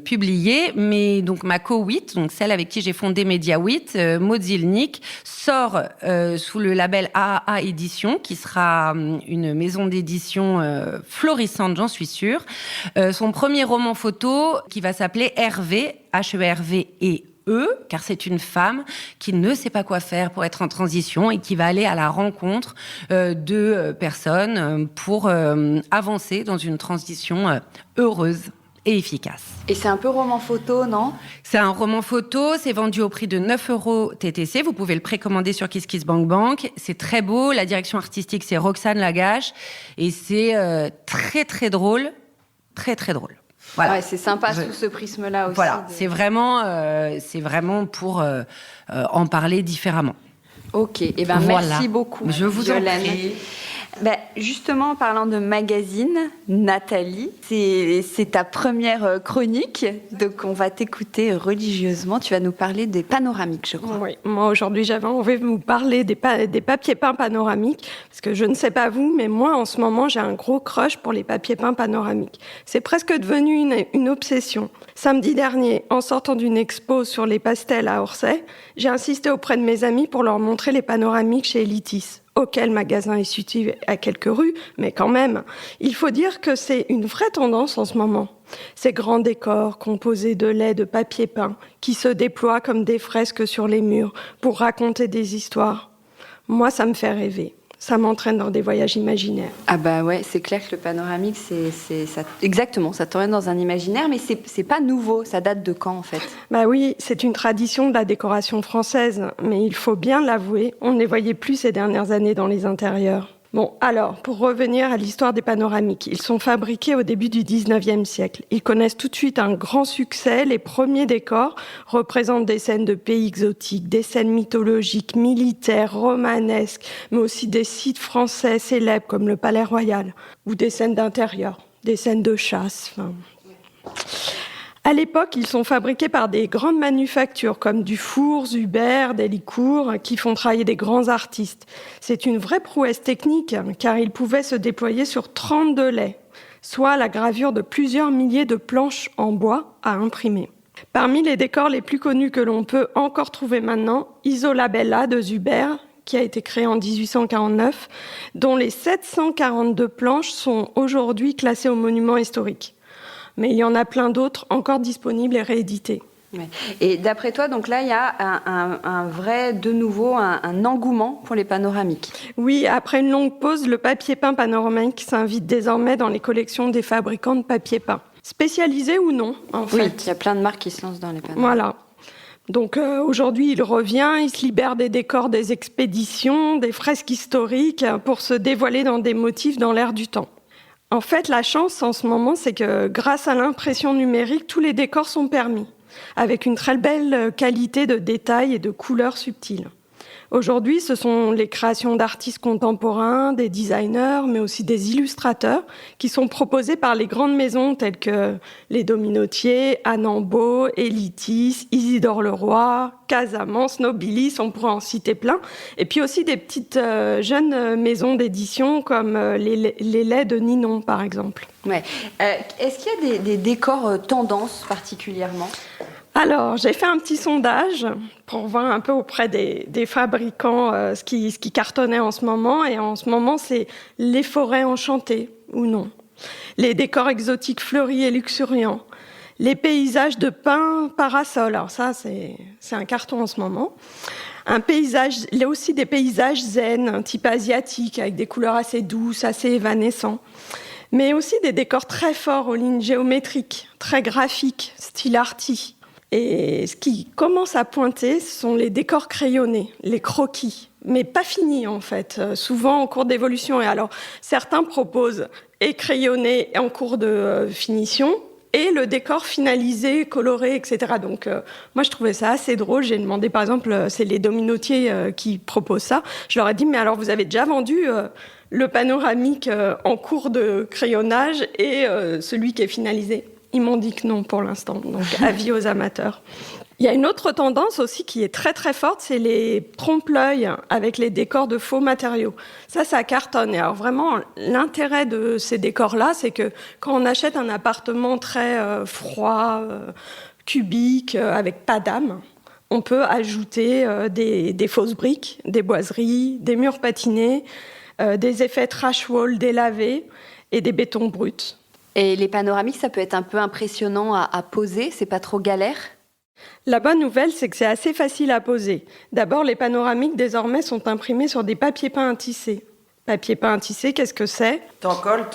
publié. Mais donc ma co-8, donc celle avec qui j'ai fondé Média 8, Maud Zilnik, sort sous le label AAA Édition, qui sera une maison d'édition florissante, j'en suis sûre. Son premier roman photo qui va s'appeler Hervé, H-E-R-V-E, car c'est une femme qui ne sait pas quoi faire pour être en transition et qui va aller à la rencontre de personnes pour avancer dans une transition heureuse et efficace. Et c'est un peu roman photo, non ? C'est un roman photo, c'est vendu au prix de 9 € TTC. Vous pouvez le précommander sur KissKissBankBank. C'est très beau, la direction artistique c'est Roxane Lagache et c'est très très drôle, très très drôle. Voilà. Ouais, c'est sympa sous ce prisme-là aussi. Voilà, c'est vraiment pour en parler différemment. Ok, et ben voilà. Merci beaucoup. Je vous en prie. Justement, en parlant de magazine, Nathalie, c'est ta première chronique, donc on va t'écouter religieusement. Tu vas nous parler des panoramiques, je crois. Oui, moi aujourd'hui j'avais envie de vous parler des papiers peints panoramiques, parce que je ne sais pas vous, mais moi en ce moment j'ai un gros crush pour les papiers peints panoramiques. C'est presque devenu une obsession. Samedi dernier, en sortant d'une expo sur les pastels à Orsay, j'ai insisté auprès de mes amis pour leur montrer les panoramiques chez Elitis. Auquel magasin est situé à quelques rues, mais quand même, il faut dire que c'est une vraie tendance en ce moment. Ces grands décors composés de lait de papier peint qui se déploient comme des fresques sur les murs pour raconter des histoires. Moi, ça me fait rêver. Ça m'entraîne dans des voyages imaginaires. Ah bah ouais, c'est clair que le panoramique, c'est ça, exactement, ça t'emmène dans un imaginaire, mais c'est pas nouveau, ça date de quand en fait ? Bah oui, c'est une tradition de la décoration française, mais il faut bien l'avouer, on ne les voyait plus ces dernières années dans les intérieurs. Bon, alors, pour revenir à l'histoire des panoramiques, ils sont fabriqués au début du 19e siècle. Ils connaissent tout de suite un grand succès. Les premiers décors représentent des scènes de pays exotiques, des scènes mythologiques, militaires, romanesques, mais aussi des sites français célèbres comme le Palais Royal, ou des scènes d'intérieur, des scènes de chasse. À l'époque, ils sont fabriqués par des grandes manufactures comme Dufour, Zuber, Delicourt, qui font travailler des grands artistes. C'est une vraie prouesse technique, car ils pouvaient se déployer sur 32 laits, soit la gravure de plusieurs milliers de planches en bois à imprimer. Parmi les décors les plus connus que l'on peut encore trouver maintenant, Isola Bella de Zuber, qui a été créé en 1849, dont les 742 planches sont aujourd'hui classées au monument historique. Mais il y en a plein d'autres encore disponibles et réédités. Ouais. Et d'après toi, donc là, il y a un vrai, de nouveau, un engouement pour les panoramiques. Oui, après une longue pause, le papier peint panoramique s'invite désormais dans les collections des fabricants de papier peint. Spécialisés ou non, en fait. Oui, il y a plein de marques qui se lancent dans les panoramiques. Voilà. Donc aujourd'hui, il revient, il se libère des décors des expéditions, des fresques historiques, pour se dévoiler dans des motifs dans l'air du temps. En fait, la chance en ce moment, c'est que grâce à l'impression numérique, tous les décors sont permis, avec une très belle qualité de détails et de couleurs subtiles. Aujourd'hui, ce sont les créations d'artistes contemporains, des designers, mais aussi des illustrateurs qui sont proposés par les grandes maisons telles que les Dominotier, Anambo, Elitis, Isidore Leroy, Casamance, Nobilis, on pourrait en citer plein. Et puis aussi des petites jeunes maisons d'édition comme les Laits de Ninon, par exemple. Ouais. Est-ce qu'il y a des décors tendances particulièrement ? Alors, j'ai fait un petit sondage pour voir un peu auprès des fabricants ce qui cartonnait en ce moment. Et en ce moment, c'est les forêts enchantées, ou non. Les décors exotiques fleuris et luxuriants. Les paysages de pins parasols. Alors ça, c'est un carton en ce moment. Il y a aussi des paysages zen, type asiatique, avec des couleurs assez douces, assez évanescents. Mais aussi des décors très forts aux lignes géométriques, très graphiques, style arty. Et ce qui commence à pointer, ce sont les décors crayonnés, les croquis, mais pas finis en fait, souvent en cours d'évolution. Et alors, certains proposent et crayonné en cours de finition, et le décor finalisé, coloré, etc. Donc, moi, je trouvais ça assez drôle. J'ai demandé, par exemple, c'est les Dominotier qui proposent ça. Je leur ai dit, mais alors, vous avez déjà vendu le panoramique en cours de crayonnage et celui qui est finalisé ? Ils m'ont dit que non pour l'instant, donc avis aux amateurs. Il y a une autre tendance aussi qui est très très forte, c'est les trompe-l'œil avec les décors de faux matériaux. Ça cartonne. Et alors vraiment, l'intérêt de ces décors-là, c'est que quand on achète un appartement très froid, cubique, avec pas d'âme, on peut ajouter des fausses briques, des boiseries, des murs patinés, des effets trash wall délavés et des bétons bruts. Et les panoramiques, ça peut être un peu impressionnant à poser, c'est pas trop galère ? La bonne nouvelle, c'est que c'est assez facile à poser. D'abord, les panoramiques, désormais, sont imprimés sur des papiers peints à tisser. Papier peint à tisser, qu'est-ce que c'est ? T'en colles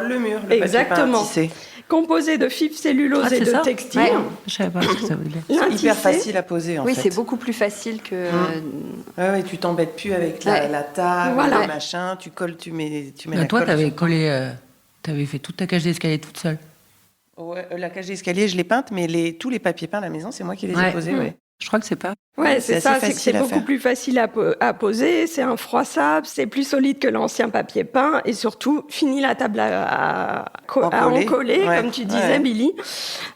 le mur, le Exactement. papier peint à tisser. Composé de fibres cellulose et de textile. Ouais. Je savais pas ce que ça voulait dire. C'est hyper facile à poser, en fait. Oui, c'est beaucoup plus facile que... Ouais, tu t'embêtes plus avec la table, le machin, tu colles, tu mets la toi, colle. t'avais collé... T'avais fait toute ta cage d'escalier toute seule. Ouais, la cage d'escalier, je l'ai peinte, mais tous les papiers peints à la maison, c'est moi qui les ai posés. Ouais. Je crois que c'est pas. Ouais, c'est ça, c'est que c'est beaucoup plus facile à poser, c'est infroissable, c'est plus solide que l'ancien papier peint et surtout, fini la table à encoller, comme tu disais, Billy.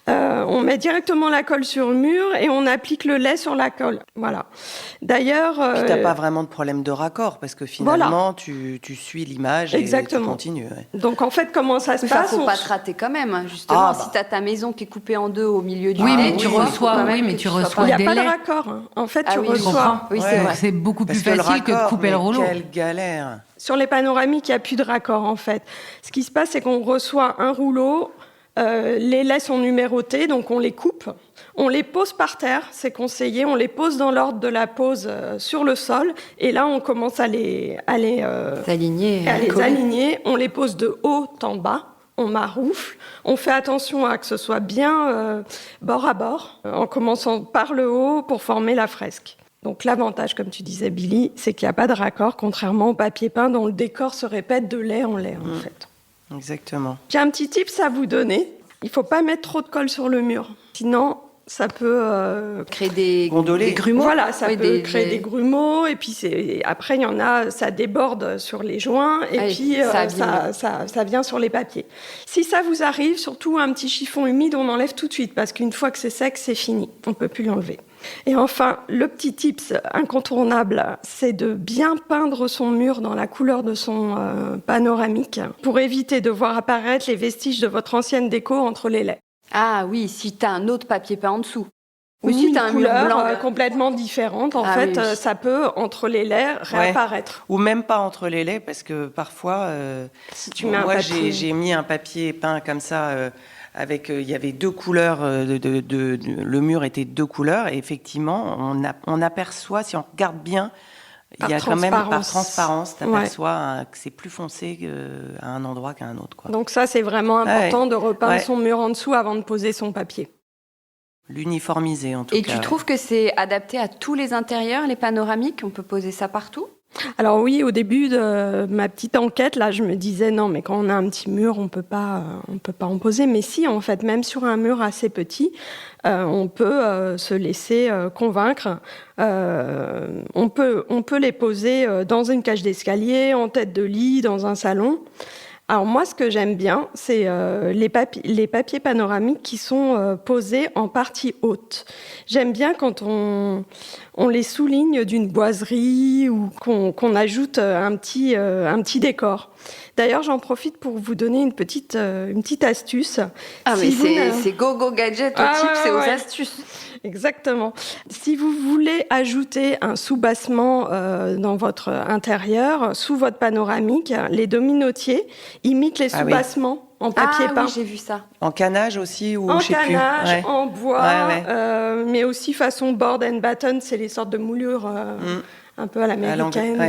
On met directement la colle sur le mur et on applique le lait sur la colle. Voilà. D'ailleurs... Puis t'as pas vraiment de problème de raccord parce que finalement, tu suis l'image et tu continues. Ouais. Donc en fait, comment ça se passe ? Faut pas te rater quand même, justement. Si t'as ta maison qui est coupée en deux au milieu du lait, tu reçois des pas de raccord. En fait, tu reçois. Oui, c'est vrai. C'est beaucoup plus facile que de couper le rouleau. Quelle galère. Sur les panoramiques, il n'y a plus de raccord, en fait. Ce qui se passe, c'est qu'on reçoit un rouleau, les laits sont numérotés, donc on les coupe. On les pose par terre, c'est conseillé. On les pose dans l'ordre de la pose sur le sol. Et là, on commence à les aligner. On les pose de haut en bas. On maroufle, on fait attention à que ce soit bien bord à bord, en commençant par le haut pour former la fresque. Donc l'avantage, comme tu disais Billy, c'est qu'il n'y a pas de raccord, contrairement au papier peint dont le décor se répète de lait en lait, en fait. Exactement. J'ai un petit tips à vous donner. Il ne faut pas mettre trop de colle sur le mur, sinon... ça peut créer des grumeaux. Voilà, ça peut créer des grumeaux. Et puis après, il y en a, ça déborde sur les joints. Et puis ça vient sur les papiers. Si ça vous arrive, surtout un petit chiffon humide, on enlève tout de suite. Parce qu'une fois que c'est sec, c'est fini. On ne peut plus l'enlever. Et enfin, le petit tips incontournable, c'est de bien peindre son mur dans la couleur de son panoramique pour éviter de voir apparaître les vestiges de votre ancienne déco entre les laits. Ah oui, si tu as un autre papier peint en dessous. Ou si tu as un mur blanc complètement différente, ça peut, entre les laits, réapparaître. Ou même pas entre les laits, parce que parfois, si tu mets j'ai mis un papier peint comme ça avec il y avait 2 couleurs, le mur était 2 couleurs, et effectivement, on aperçoit, si on regarde bien, il y a quand même, par transparence, tu aperçois que c'est plus foncé à un endroit qu'à un autre, quoi. Donc ça, c'est vraiment important de repeindre son mur en dessous avant de poser son papier. L'uniformiser, en tout cas. Et tu trouves que c'est adapté à tous les intérieurs, les panoramiques? On peut poser ça partout? Alors oui, au début de ma petite enquête, là, je me disais non, mais quand on a un petit mur, on peut pas en poser. Mais si, en fait, même sur un mur assez petit, on peut se laisser convaincre. On peut les poser dans une cage d'escalier, en tête de lit, dans un salon. Alors moi, ce que j'aime bien, c'est les papiers panoramiques qui sont posés en partie haute. J'aime bien quand on les souligne d'une boiserie ou qu'on ajoute un petit décor. D'ailleurs, j'en profite pour vous donner une petite astuce. Ah, mais c'est go gadget au type, c'est aux astuces. Exactement. Si vous voulez ajouter un soubassement dans votre intérieur, sous votre panoramique, les dominotiers imitent les soubassements en papier peint. Ah oui, j'ai vu ça. En canage aussi ou en je sais plus. Canage, en bois, mais aussi façon board and batten, c'est les sortes de moulures un peu à l'américaine,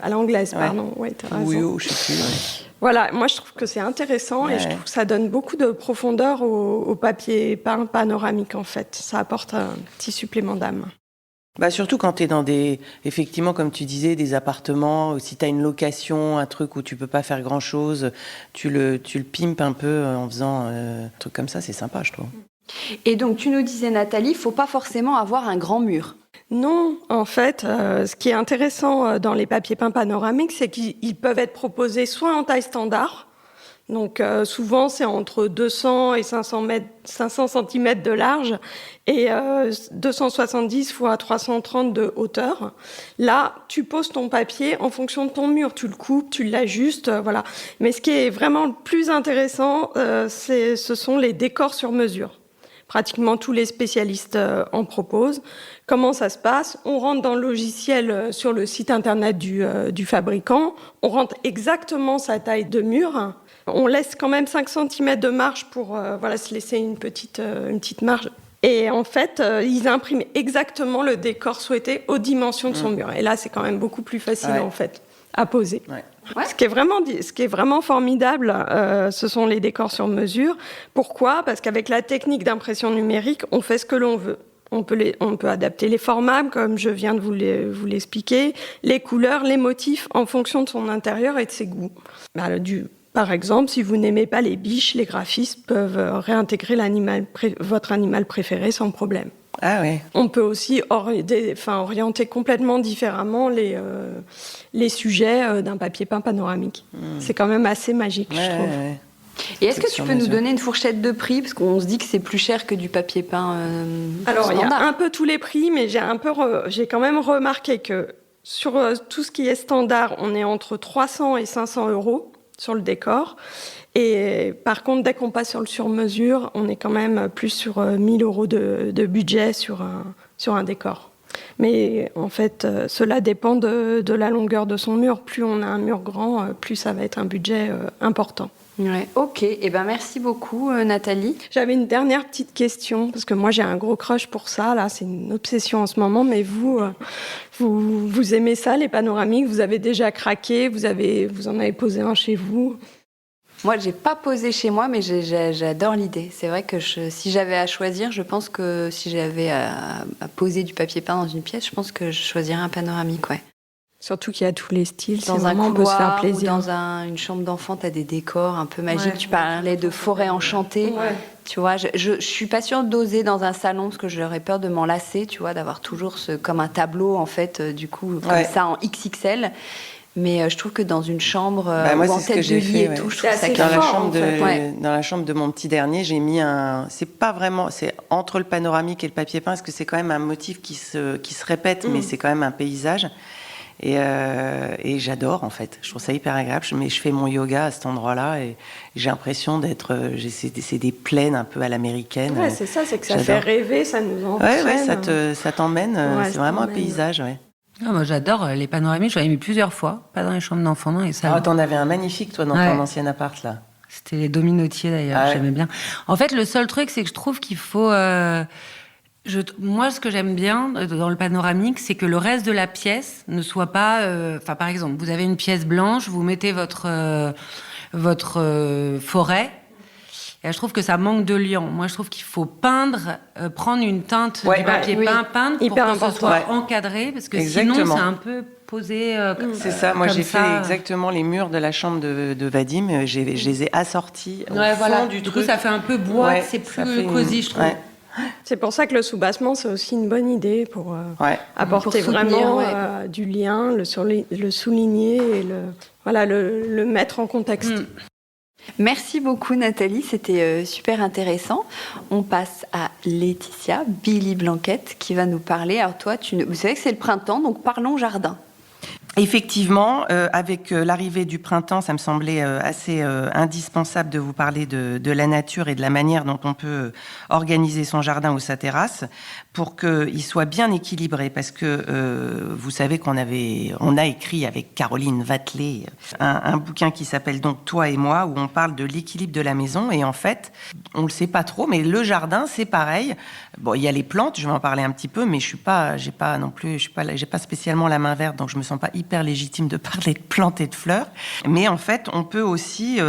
à l'anglaise, pardon. Ouais, t'as raison. Oui, je sais plus. Voilà, moi je trouve que c'est intéressant et je trouve que ça donne beaucoup de profondeur au papier peint panoramique en fait. Ça apporte un petit supplément d'âme. Bah surtout quand tu es dans effectivement comme tu disais, des appartements, si tu as une location, un truc où tu peux pas faire grand-chose, tu le pimpes un peu en faisant un truc comme ça, c'est sympa je trouve. Et donc tu nous disais Nathalie, il faut pas forcément avoir un grand mur. Non, en fait, ce qui est intéressant dans les papiers peints panoramiques, c'est qu'ils peuvent être proposés soit en taille standard, donc souvent c'est entre 200 et 500 cm de large et 270 x 330 de hauteur. Là, tu poses ton papier en fonction de ton mur, tu le coupes, tu l'ajustes, voilà. Mais ce qui est vraiment le plus intéressant, ce sont les décors sur mesure. Pratiquement tous les spécialistes en proposent. Comment ça se passe? On rentre dans le logiciel sur le site internet du fabricant, on rentre exactement sa taille de mur, on laisse quand même 5 cm de marge pour se laisser une petite marge. Et en fait, ils impriment exactement le décor souhaité aux dimensions de son mur. Et là, c'est quand même beaucoup plus facile en fait à poser. Ouais. Ce qui est vraiment formidable, ce sont les décors sur mesure. Pourquoi? Parce qu'avec la technique d'impression numérique, on fait ce que l'on veut. On peut adapter les formats, comme je viens de vous l'expliquer, les couleurs, les motifs, en fonction de son intérieur et de ses goûts. Par exemple, si vous n'aimez pas les biches, les graphistes peuvent réintégrer votre animal préféré sans problème. Ah ouais. On peut aussi orienter complètement différemment les sujets d'un papier peint panoramique. C'est quand même assez magique, je trouve. Ouais. Et est-ce que tu peux nous donner une fourchette de prix? Parce qu'on se dit que c'est plus cher que du papier peint Alors, standard. Il y a un peu tous les prix, mais j'ai quand même remarqué que sur tout ce qui est standard, on est entre 300 et 500 euros sur le décor. Et par contre, dès qu'on passe sur le sur-mesure, on est quand même plus sur 1000 euros de budget sur un décor. Mais en fait, cela dépend de la longueur de son mur. Plus on a un mur grand, plus ça va être un budget important. Ouais, ok. Merci beaucoup, Nathalie. J'avais une dernière petite question, parce que moi, j'ai un gros crush pour ça. Là, c'est une obsession en ce moment. Mais vous aimez ça, les panoramiques? Vous avez déjà craqué? Vous en avez posé un chez vous? Moi, j'ai pas posé chez moi, mais j'adore l'idée. C'est vrai que si j'avais à choisir, je pense que si j'avais à poser du papier peint dans une pièce, je pense que je choisirais un panoramique, ouais. Surtout qu'il y a tous les styles, dans un couloir, on peut se faire plaisir. Ou dans une chambre d'enfant, tu as des décors un peu magiques. Ouais. Tu parlais de forêt enchantée. Ouais. Tu vois, je suis pas sûre d'oser dans un salon parce que j'aurais peur de m'en lasser, tu vois, d'avoir toujours comme un tableau, en fait, du coup, comme ça en XXL. Mais je trouve que dans une chambre moi, ou en tête de lit et tout, je trouve ça dans la chambre de mon petit dernier, j'ai mis c'est pas vraiment, c'est entre le panoramique et le papier peint, parce que c'est quand même un motif qui se répète, mais c'est quand même un paysage. Et j'adore, en fait. Je trouve ça hyper agréable. Mais je fais mon yoga à cet endroit-là et j'ai l'impression d'être... c'est des plaines un peu à l'américaine. Ouais, c'est ça, c'est que ça fait rêver, ça nous entraîne. Ouais, ça t'emmène. C'est vraiment un paysage, ouais. Ah, moi, j'adore les panoramiques. J'en ai mis plusieurs fois. Pas dans les chambres d'enfants, non. Et ça... t'en avais un magnifique, toi, dans ton ancien appart, là. C'était les dominotiers d'ailleurs, j'aimais bien. En fait, le seul truc, c'est que je trouve qu'il faut... Moi, ce que j'aime bien dans le panoramique, c'est que le reste de la pièce ne soit pas... par exemple, vous avez une pièce blanche, vous mettez votre forêt. Et je trouve que ça manque de liant. Moi, je trouve qu'il faut peindre, prendre une teinte du papier peint, peindre pour que ce soit encadré, parce que sinon, c'est un peu posé c'est ça. Moi, j'ai fait exactement les murs de la chambre de Vadim. Je les ai assortis au fond du truc. Du coup, ça fait un peu bois, c'est plus cosy, je trouve. Ouais. C'est pour ça que le soubassement, c'est aussi une bonne idée pour apporter vraiment du lien, le souligner et le mettre en contexte. Merci beaucoup Nathalie, c'était super intéressant. On passe à Laetitia Billy-Blanquette qui va nous parler. Alors toi, vous savez que c'est le printemps, donc parlons jardin. Effectivement, avec l'arrivée du printemps, ça me semblait assez indispensable de vous parler de la nature et de la manière dont on peut organiser son jardin ou sa terrasse pour qu'il soit bien équilibré. Parce que vous savez qu'on a écrit avec Caroline Vatelet un bouquin qui s'appelle donc Toi et moi, où on parle de l'équilibre de la maison. Et en fait, on le sait pas trop, mais le jardin, c'est pareil. Bon, il y a les plantes, je vais en parler un petit peu, mais j'ai pas spécialement la main verte, donc je me sens pas hyper légitime de parler de plantes et de fleurs. Mais en fait, on peut aussi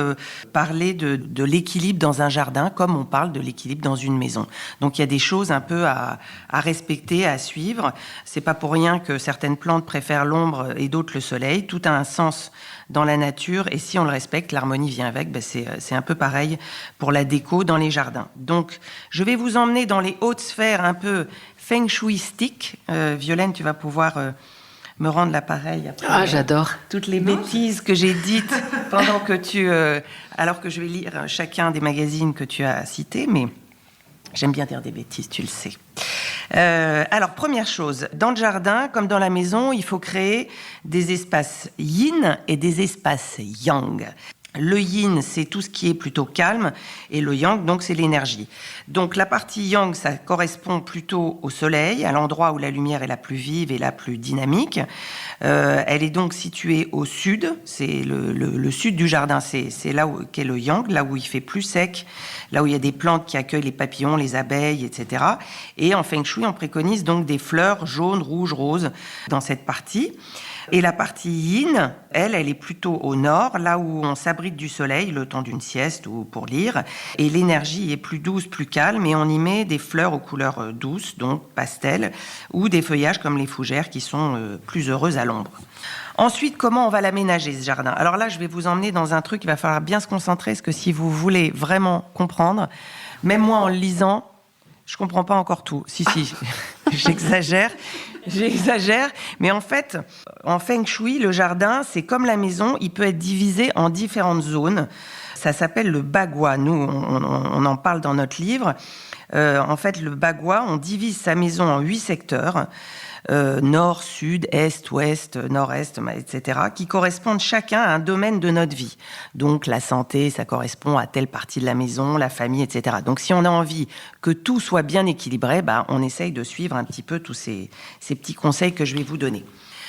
parler de l'équilibre dans un jardin, comme on parle de l'équilibre dans une maison. Donc il y a des choses un peu à respecter, à suivre. C'est pas pour rien que certaines plantes préfèrent l'ombre et d'autres le soleil. Tout a un sens dans la nature, et si on le respecte, l'harmonie vient avec. C'est un peu pareil pour la déco dans les jardins. Donc, je vais vous emmener dans les hautes sphères un peu feng shui-stiques. Violaine, tu vas pouvoir me rendre l'appareil après. J'adore. Toutes les bêtises que j'ai dites pendant que alors que je vais lire chacun des magazines que tu as cités, mais j'aime bien dire des bêtises, tu le sais. Alors, première chose, dans le jardin, comme dans la maison, il faut créer des espaces yin et des espaces yang. Le yin, c'est tout ce qui est plutôt calme, et le yang, donc, c'est l'énergie. Donc, la partie yang, ça correspond plutôt au soleil, à l'endroit où la lumière est la plus vive et la plus dynamique. Elle est donc située au sud, c'est le sud du jardin, c'est là où qu'est le yang, là où il fait plus sec, là où il y a des plantes qui accueillent les papillons, les abeilles, etc. Et en feng shui, on préconise donc des fleurs jaunes, rouges, roses dans cette partie. Et la partie yin, elle est plutôt au nord, là où on s'abrite du soleil le temps d'une sieste ou pour lire. Et l'énergie est plus douce, plus calme, et on y met des fleurs aux couleurs douces, donc pastel, ou des feuillages comme les fougères qui sont plus heureuses à l'ombre. Ensuite, comment on va l'aménager, ce jardin ? Alors là, je vais vous emmener dans un truc, il va falloir bien se concentrer, parce que si vous voulez vraiment comprendre, même moi en le lisant, je comprends pas encore tout. Si, J'exagère, mais en fait, en feng shui, le jardin, c'est comme la maison, il peut être divisé en différentes zones. Ça s'appelle le bagua. Nous, on en parle dans notre livre. En fait, le bagua, on divise sa maison en 8 secteurs. Nord, sud, est, ouest, nord-est, etc., qui correspondent chacun à un domaine de notre vie. Donc la santé, ça correspond à telle partie de la maison, la famille, etc. Donc si on a envie que tout soit bien équilibré, on essaye de suivre un petit peu tous ces petits conseils que je vais vous donner.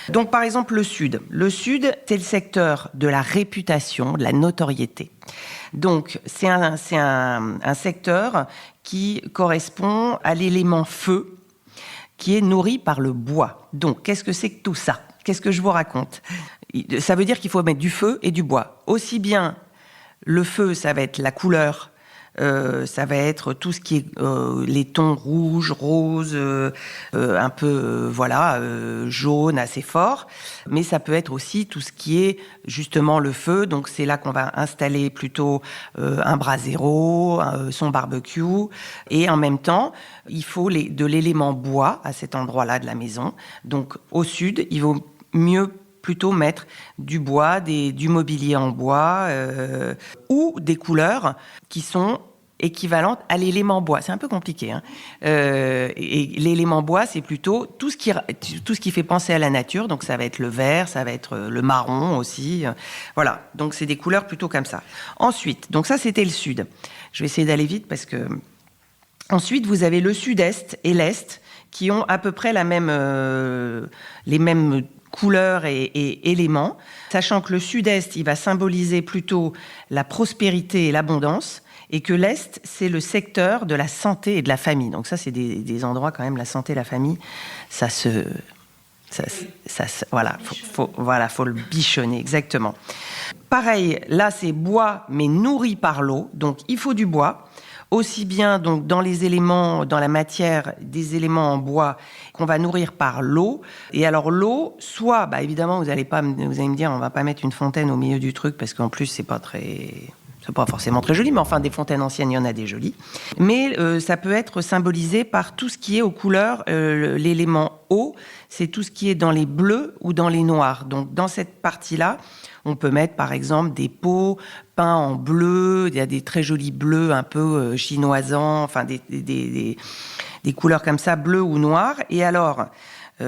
Donc par exemple le sud. Le sud, c'est le secteur de la réputation, de la notoriété. Donc c'est un secteur qui correspond à l'élément feu, qui est nourri par le bois. Donc, qu'est-ce que c'est que tout ça ? Qu'est-ce que je vous raconte ? Ça veut dire qu'il faut mettre du feu et du bois. Aussi bien, le feu, ça va être la couleur, ça va être tout ce qui est les tons rouges, roses, un peu, jaune, assez fort. Mais ça peut être aussi tout ce qui est justement le feu. Donc, c'est là qu'on va installer plutôt un brasero, son barbecue. Et en même temps, il faut de l'élément bois à cet endroit-là de la maison. Donc, au sud, il vaut mieux plutôt mettre du bois, du mobilier en bois ou des couleurs qui sont équivalentes à l'élément bois. C'est un peu compliqué, hein. Et l'élément bois, c'est plutôt tout ce qui fait penser à la nature. Donc ça va être le vert, ça va être le marron aussi. Voilà, donc c'est des couleurs plutôt comme ça. Ensuite, donc ça c'était le sud. Je vais essayer d'aller vite parce que... Ensuite, vous avez le sud-est et l'est qui ont à peu près les mêmes couleurs et éléments, sachant que le sud-est, il va symboliser plutôt la prospérité et l'abondance, et que l'Est, c'est le secteur de la santé et de la famille. Donc ça, c'est des endroits quand même, la santé et la famille, voilà, faut le bichonner, exactement. Pareil, là, c'est bois, mais nourri par l'eau. Donc, il faut du bois, aussi bien donc dans les éléments, dans la matière, des éléments en bois qu'on va nourrir par l'eau. Et alors, l'eau, soit, évidemment, vous allez me dire, on va pas mettre une fontaine au milieu du truc, parce qu'en plus, c'est pas forcément très joli, mais enfin, des fontaines anciennes, il y en a des jolies. Mais ça peut être symbolisé par tout ce qui est aux couleurs, l'élément eau, c'est tout ce qui est dans les bleus ou dans les noirs. Donc, dans cette partie-là, on peut mettre, par exemple, des pots peints en bleu. Il y a des très jolis bleus un peu chinoisants, enfin, des couleurs comme ça, bleu ou noir. Et alors,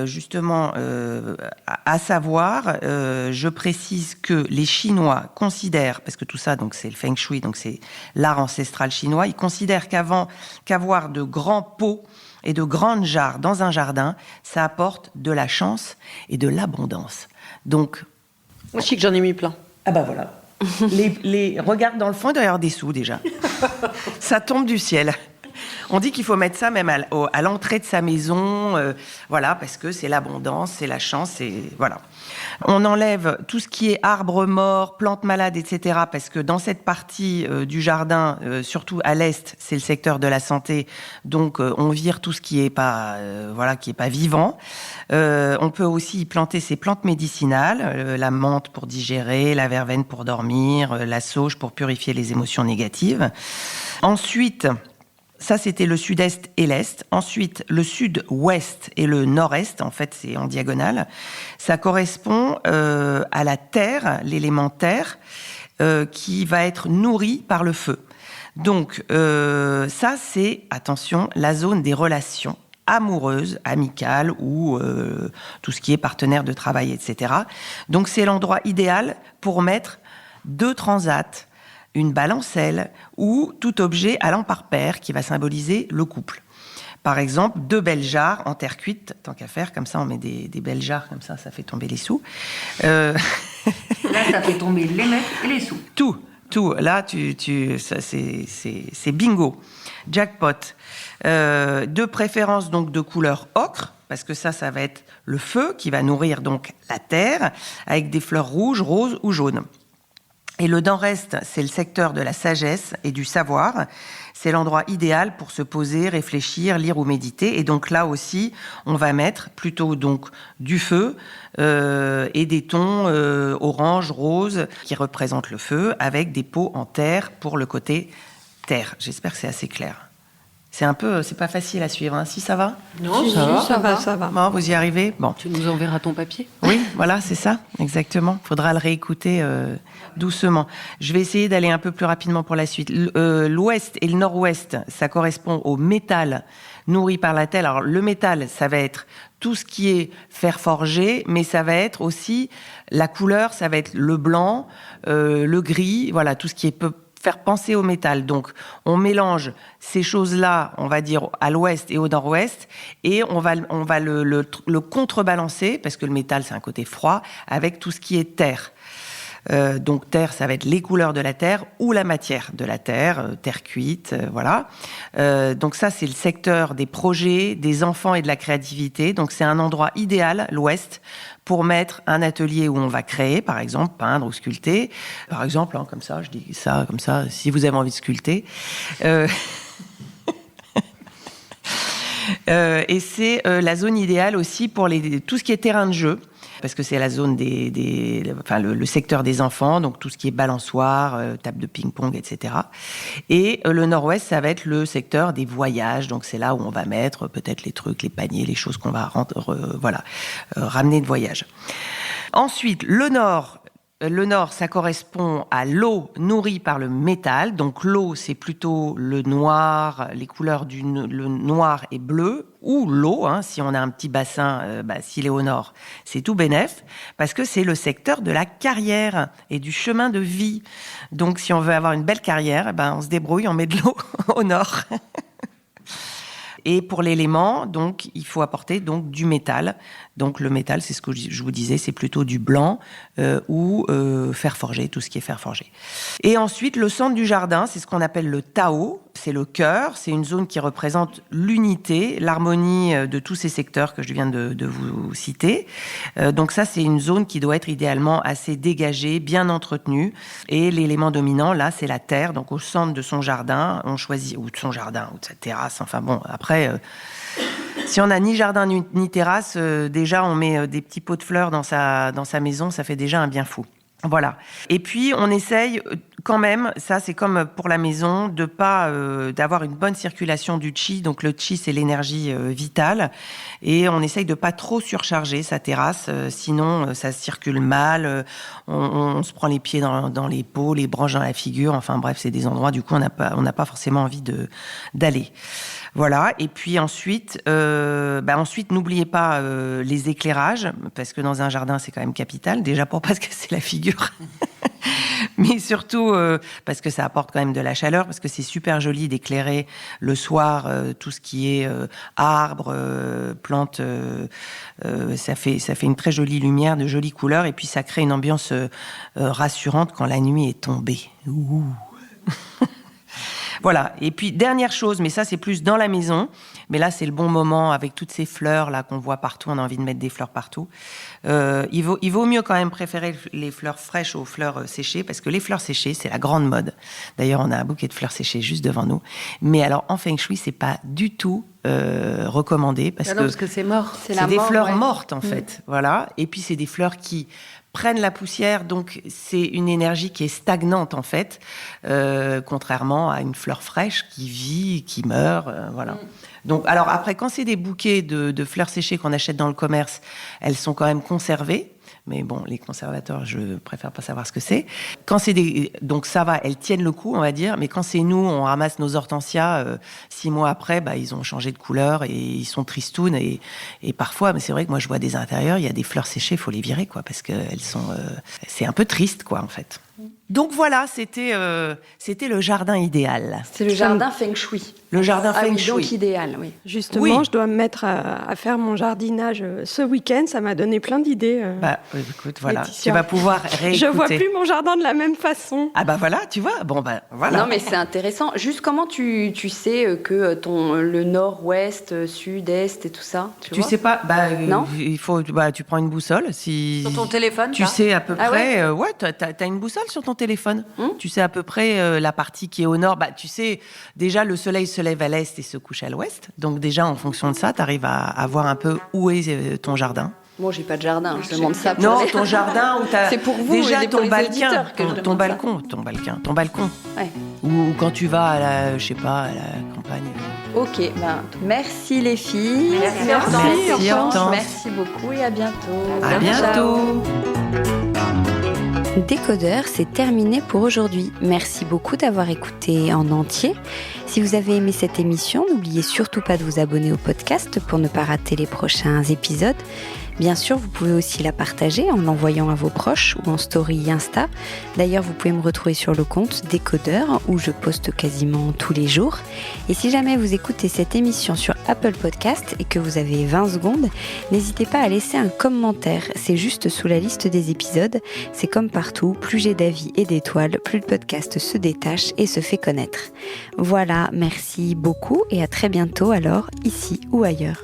justement, à savoir, je précise que les Chinois considèrent, parce que tout ça, donc c'est le Feng Shui, donc c'est l'art ancestral chinois, ils considèrent qu'avoir de grands pots et de grandes jarres dans un jardin, ça apporte de la chance et de l'abondance. Donc, moi, je sais que j'en ai mis plein. Ah voilà. Regarde dans le fond, il doit y avoir des sous déjà. Ça tombe du ciel. On dit qu'il faut mettre ça même à l'entrée de sa maison, voilà, parce que c'est l'abondance, c'est la chance, et voilà. On enlève tout ce qui est arbres morts, plantes malades, etc., parce que dans cette partie du jardin, surtout à l'est, c'est le secteur de la santé, donc on vire tout ce qui est pas, qui est pas vivant. On peut aussi y planter ces plantes médicinales, la menthe pour digérer, la verveine pour dormir, la sauge pour purifier les émotions négatives. Ensuite, ça, c'était le sud-est et l'est. Ensuite, le sud-ouest et le nord-est, en fait, c'est en diagonale. Ça correspond à la terre, l'élément terre, qui va être nourri par le feu. Donc, ça, c'est, attention, la zone des relations amoureuses, amicales ou tout ce qui est partenaire de travail, etc. Donc, c'est l'endroit idéal pour mettre 2 transats, une balancelle ou tout objet allant par paire qui va symboliser le couple. Par exemple, 2 belles jarres en terre cuite, tant qu'à faire, comme ça on met des belles jarres, comme ça fait tomber les sous. Là, ça fait tomber les mecs et les sous. Tout. Là, ça, c'est bingo, jackpot. De préférence donc de couleur ocre, parce que ça va être le feu qui va nourrir donc la terre, avec des fleurs rouges, roses ou jaunes. Et le nord-est, c'est le secteur de la sagesse et du savoir. C'est l'endroit idéal pour se poser, réfléchir, lire ou méditer. Et donc là aussi, on va mettre plutôt donc du feu et des tons orange, rose qui représentent le feu, avec des pots en terre pour le côté terre. J'espère que c'est assez clair. C'est pas facile à suivre, hein. Si ça va ? Non, ça va. Bon, vous y arrivez ? Bon. Tu nous enverras ton papier ? Oui, voilà, c'est ça, exactement. Faudra le réécouter doucement. Je vais essayer d'aller un peu plus rapidement pour la suite. L'ouest et le nord-ouest, ça correspond au métal nourri par la terre. Alors, le métal, ça va être tout ce qui est fer forgé, mais ça va être aussi la couleur, ça va être le blanc, le gris, voilà, tout ce qui est faire penser au métal. Donc, on mélange ces choses-là, on va dire, à l'ouest et au nord-ouest, et on va le contrebalancer, parce que le métal, c'est un côté froid, avec tout ce qui est terre. Donc, terre, ça va être les couleurs de la terre ou la matière de la terre, terre cuite, voilà. Donc ça, c'est le secteur des projets, des enfants et de la créativité. Donc, c'est un endroit idéal, l'ouest, pour mettre un atelier où on va créer, par exemple, peindre ou sculpter. Par exemple, comme ça, je dis ça comme ça, si vous avez envie de sculpter. Et c'est la zone idéale aussi pour tout ce qui est terrain de jeu, parce que c'est la zone le secteur des enfants, donc tout ce qui est balançoire, table de ping-pong, etc. Et le nord-ouest, ça va être le secteur des voyages, donc c'est là où on va mettre peut-être les trucs, les paniers, les choses qu'on va ramener de voyage. Ensuite, le nord, ça correspond à l'eau nourrie par le métal. Donc l'eau, c'est plutôt le noir, les couleurs le noir et bleu, ou l'eau, si on a un petit bassin, s'il est au nord, c'est tout bénef, parce que c'est le secteur de la carrière et du chemin de vie. Donc si on veut avoir une belle carrière, on se débrouille, on met de l'eau au nord. Et pour l'élément, donc, il faut apporter donc du métal. Donc le métal, c'est ce que je vous disais, c'est plutôt du blanc ou fer forgé, tout ce qui est fer forgé. Et ensuite, le centre du jardin, c'est ce qu'on appelle le Tao. C'est le cœur, c'est une zone qui représente l'unité, l'harmonie de tous ces secteurs que je viens de vous citer. Donc ça, c'est une zone qui doit être idéalement assez dégagée, bien entretenue. Et l'élément dominant, là, c'est la terre. Donc au centre de son jardin, on choisit, ou de son jardin, ou de sa terrasse. Enfin bon, après... si on n'a ni jardin ni terrasse, déjà on met des petits pots de fleurs dans sa maison, ça fait déjà un bien fou. Voilà. Et puis on essaye quand même, ça c'est comme pour la maison, d'avoir une bonne circulation du chi. Donc le chi, c'est l'énergie vitale, et on essaye de pas trop surcharger sa terrasse, sinon ça circule mal. On se prend les pieds dans les pots, les branches dans la figure. Enfin bref, c'est des endroits du coup on n'a pas forcément envie d'aller. Voilà. Et puis ensuite, n'oubliez pas les éclairages, parce que dans un jardin, c'est quand même capital. Déjà pour pas se casser la figure, mais surtout parce que ça apporte quand même de la chaleur, parce que c'est super joli d'éclairer le soir tout ce qui est arbres, plantes. Ça fait une très jolie lumière, de jolies couleurs, et puis ça crée une ambiance rassurante quand la nuit est tombée. Ouh. Voilà. Et puis, dernière chose, mais ça, c'est plus dans la maison. Mais là, c'est le bon moment avec toutes ces fleurs là qu'on voit partout. On a envie de mettre des fleurs partout. Il vaut mieux quand même préférer les fleurs fraîches aux fleurs séchées, parce que les fleurs séchées, c'est la grande mode. D'ailleurs, on a un bouquet de fleurs séchées juste devant nous. Mais alors, en Feng Shui, c'est pas du tout recommandé, parce que c'est mort. C'est des fleurs mortes, en fait. Voilà. Et puis, c'est des fleurs qui prennent la poussière, donc c'est une énergie qui est stagnante en fait, contrairement à une fleur fraîche qui vit, qui meurt, voilà. Donc, alors après, quand c'est des bouquets de fleurs séchées qu'on achète dans le commerce, elles sont quand même conservées. Mais bon, les conservateurs, je préfère pas savoir ce que c'est. Quand c'est donc ça va, elles tiennent le coup, on va dire. Mais quand c'est nous, on ramasse nos hortensias, 6 mois après, ils ont changé de couleur et ils sont tristounes. Et parfois, mais c'est vrai que moi, je vois des intérieurs, il y a des fleurs séchées, il faut les virer, quoi, parce que elles sont, c'est un peu triste, quoi, en fait. Donc voilà, c'était le jardin idéal. C'est le jardin Feng Shui. Le jardin Feng Shui. Donc idéal, oui. Justement, Oui. Je dois me mettre à faire mon jardinage ce week-end. Ça m'a donné plein d'idées. Écoute, voilà, Laetitia. tu vas pouvoir réécouter. Je vois plus mon jardin de la même façon. Ah voilà, tu vois. Bon voilà. Non, mais c'est intéressant. Juste comment tu sais que le nord-ouest, sud-est et tout ça, tu vois sais pas. Non. Il faut. Tu prends une boussole. Sur ton téléphone, Tu sais à peu Ah près. Ouais, t'as une boussole sur ton téléphone. Tu sais à peu près la partie qui est au nord. Tu sais déjà le soleil se lève à l'est et se couche à l'ouest. Donc déjà en fonction de ça, t'arrives à voir un peu où est ton jardin. Moi, j'ai pas de jardin. Je demande ça. Non, ton jardin où t'as C'est pour vous, déjà et pour ton les balcon, auditeurs que je demande ton ça. balcon. Ouais. Ou quand tu vas à la campagne. Ok, merci les filles. Merci, Hortense. Merci beaucoup et à bientôt. À bientôt. Décodeur, c'est terminé pour aujourd'hui. Merci beaucoup d'avoir écouté en entier. Si vous avez aimé cette émission, n'oubliez surtout pas de vous abonner au podcast pour ne pas rater les prochains épisodes. Bien sûr, vous pouvez aussi la partager en l'envoyant à vos proches ou en story Insta. D'ailleurs, vous pouvez me retrouver sur le compte Décodeur où je poste quasiment tous les jours. Et si jamais vous écoutez cette émission sur Apple Podcast et que vous avez 20 secondes, n'hésitez pas à laisser un commentaire. C'est juste sous la liste des épisodes. C'est comme partout, plus j'ai d'avis et d'étoiles, plus le podcast se détache et se fait connaître. Voilà, merci beaucoup et à très bientôt alors, ici ou ailleurs.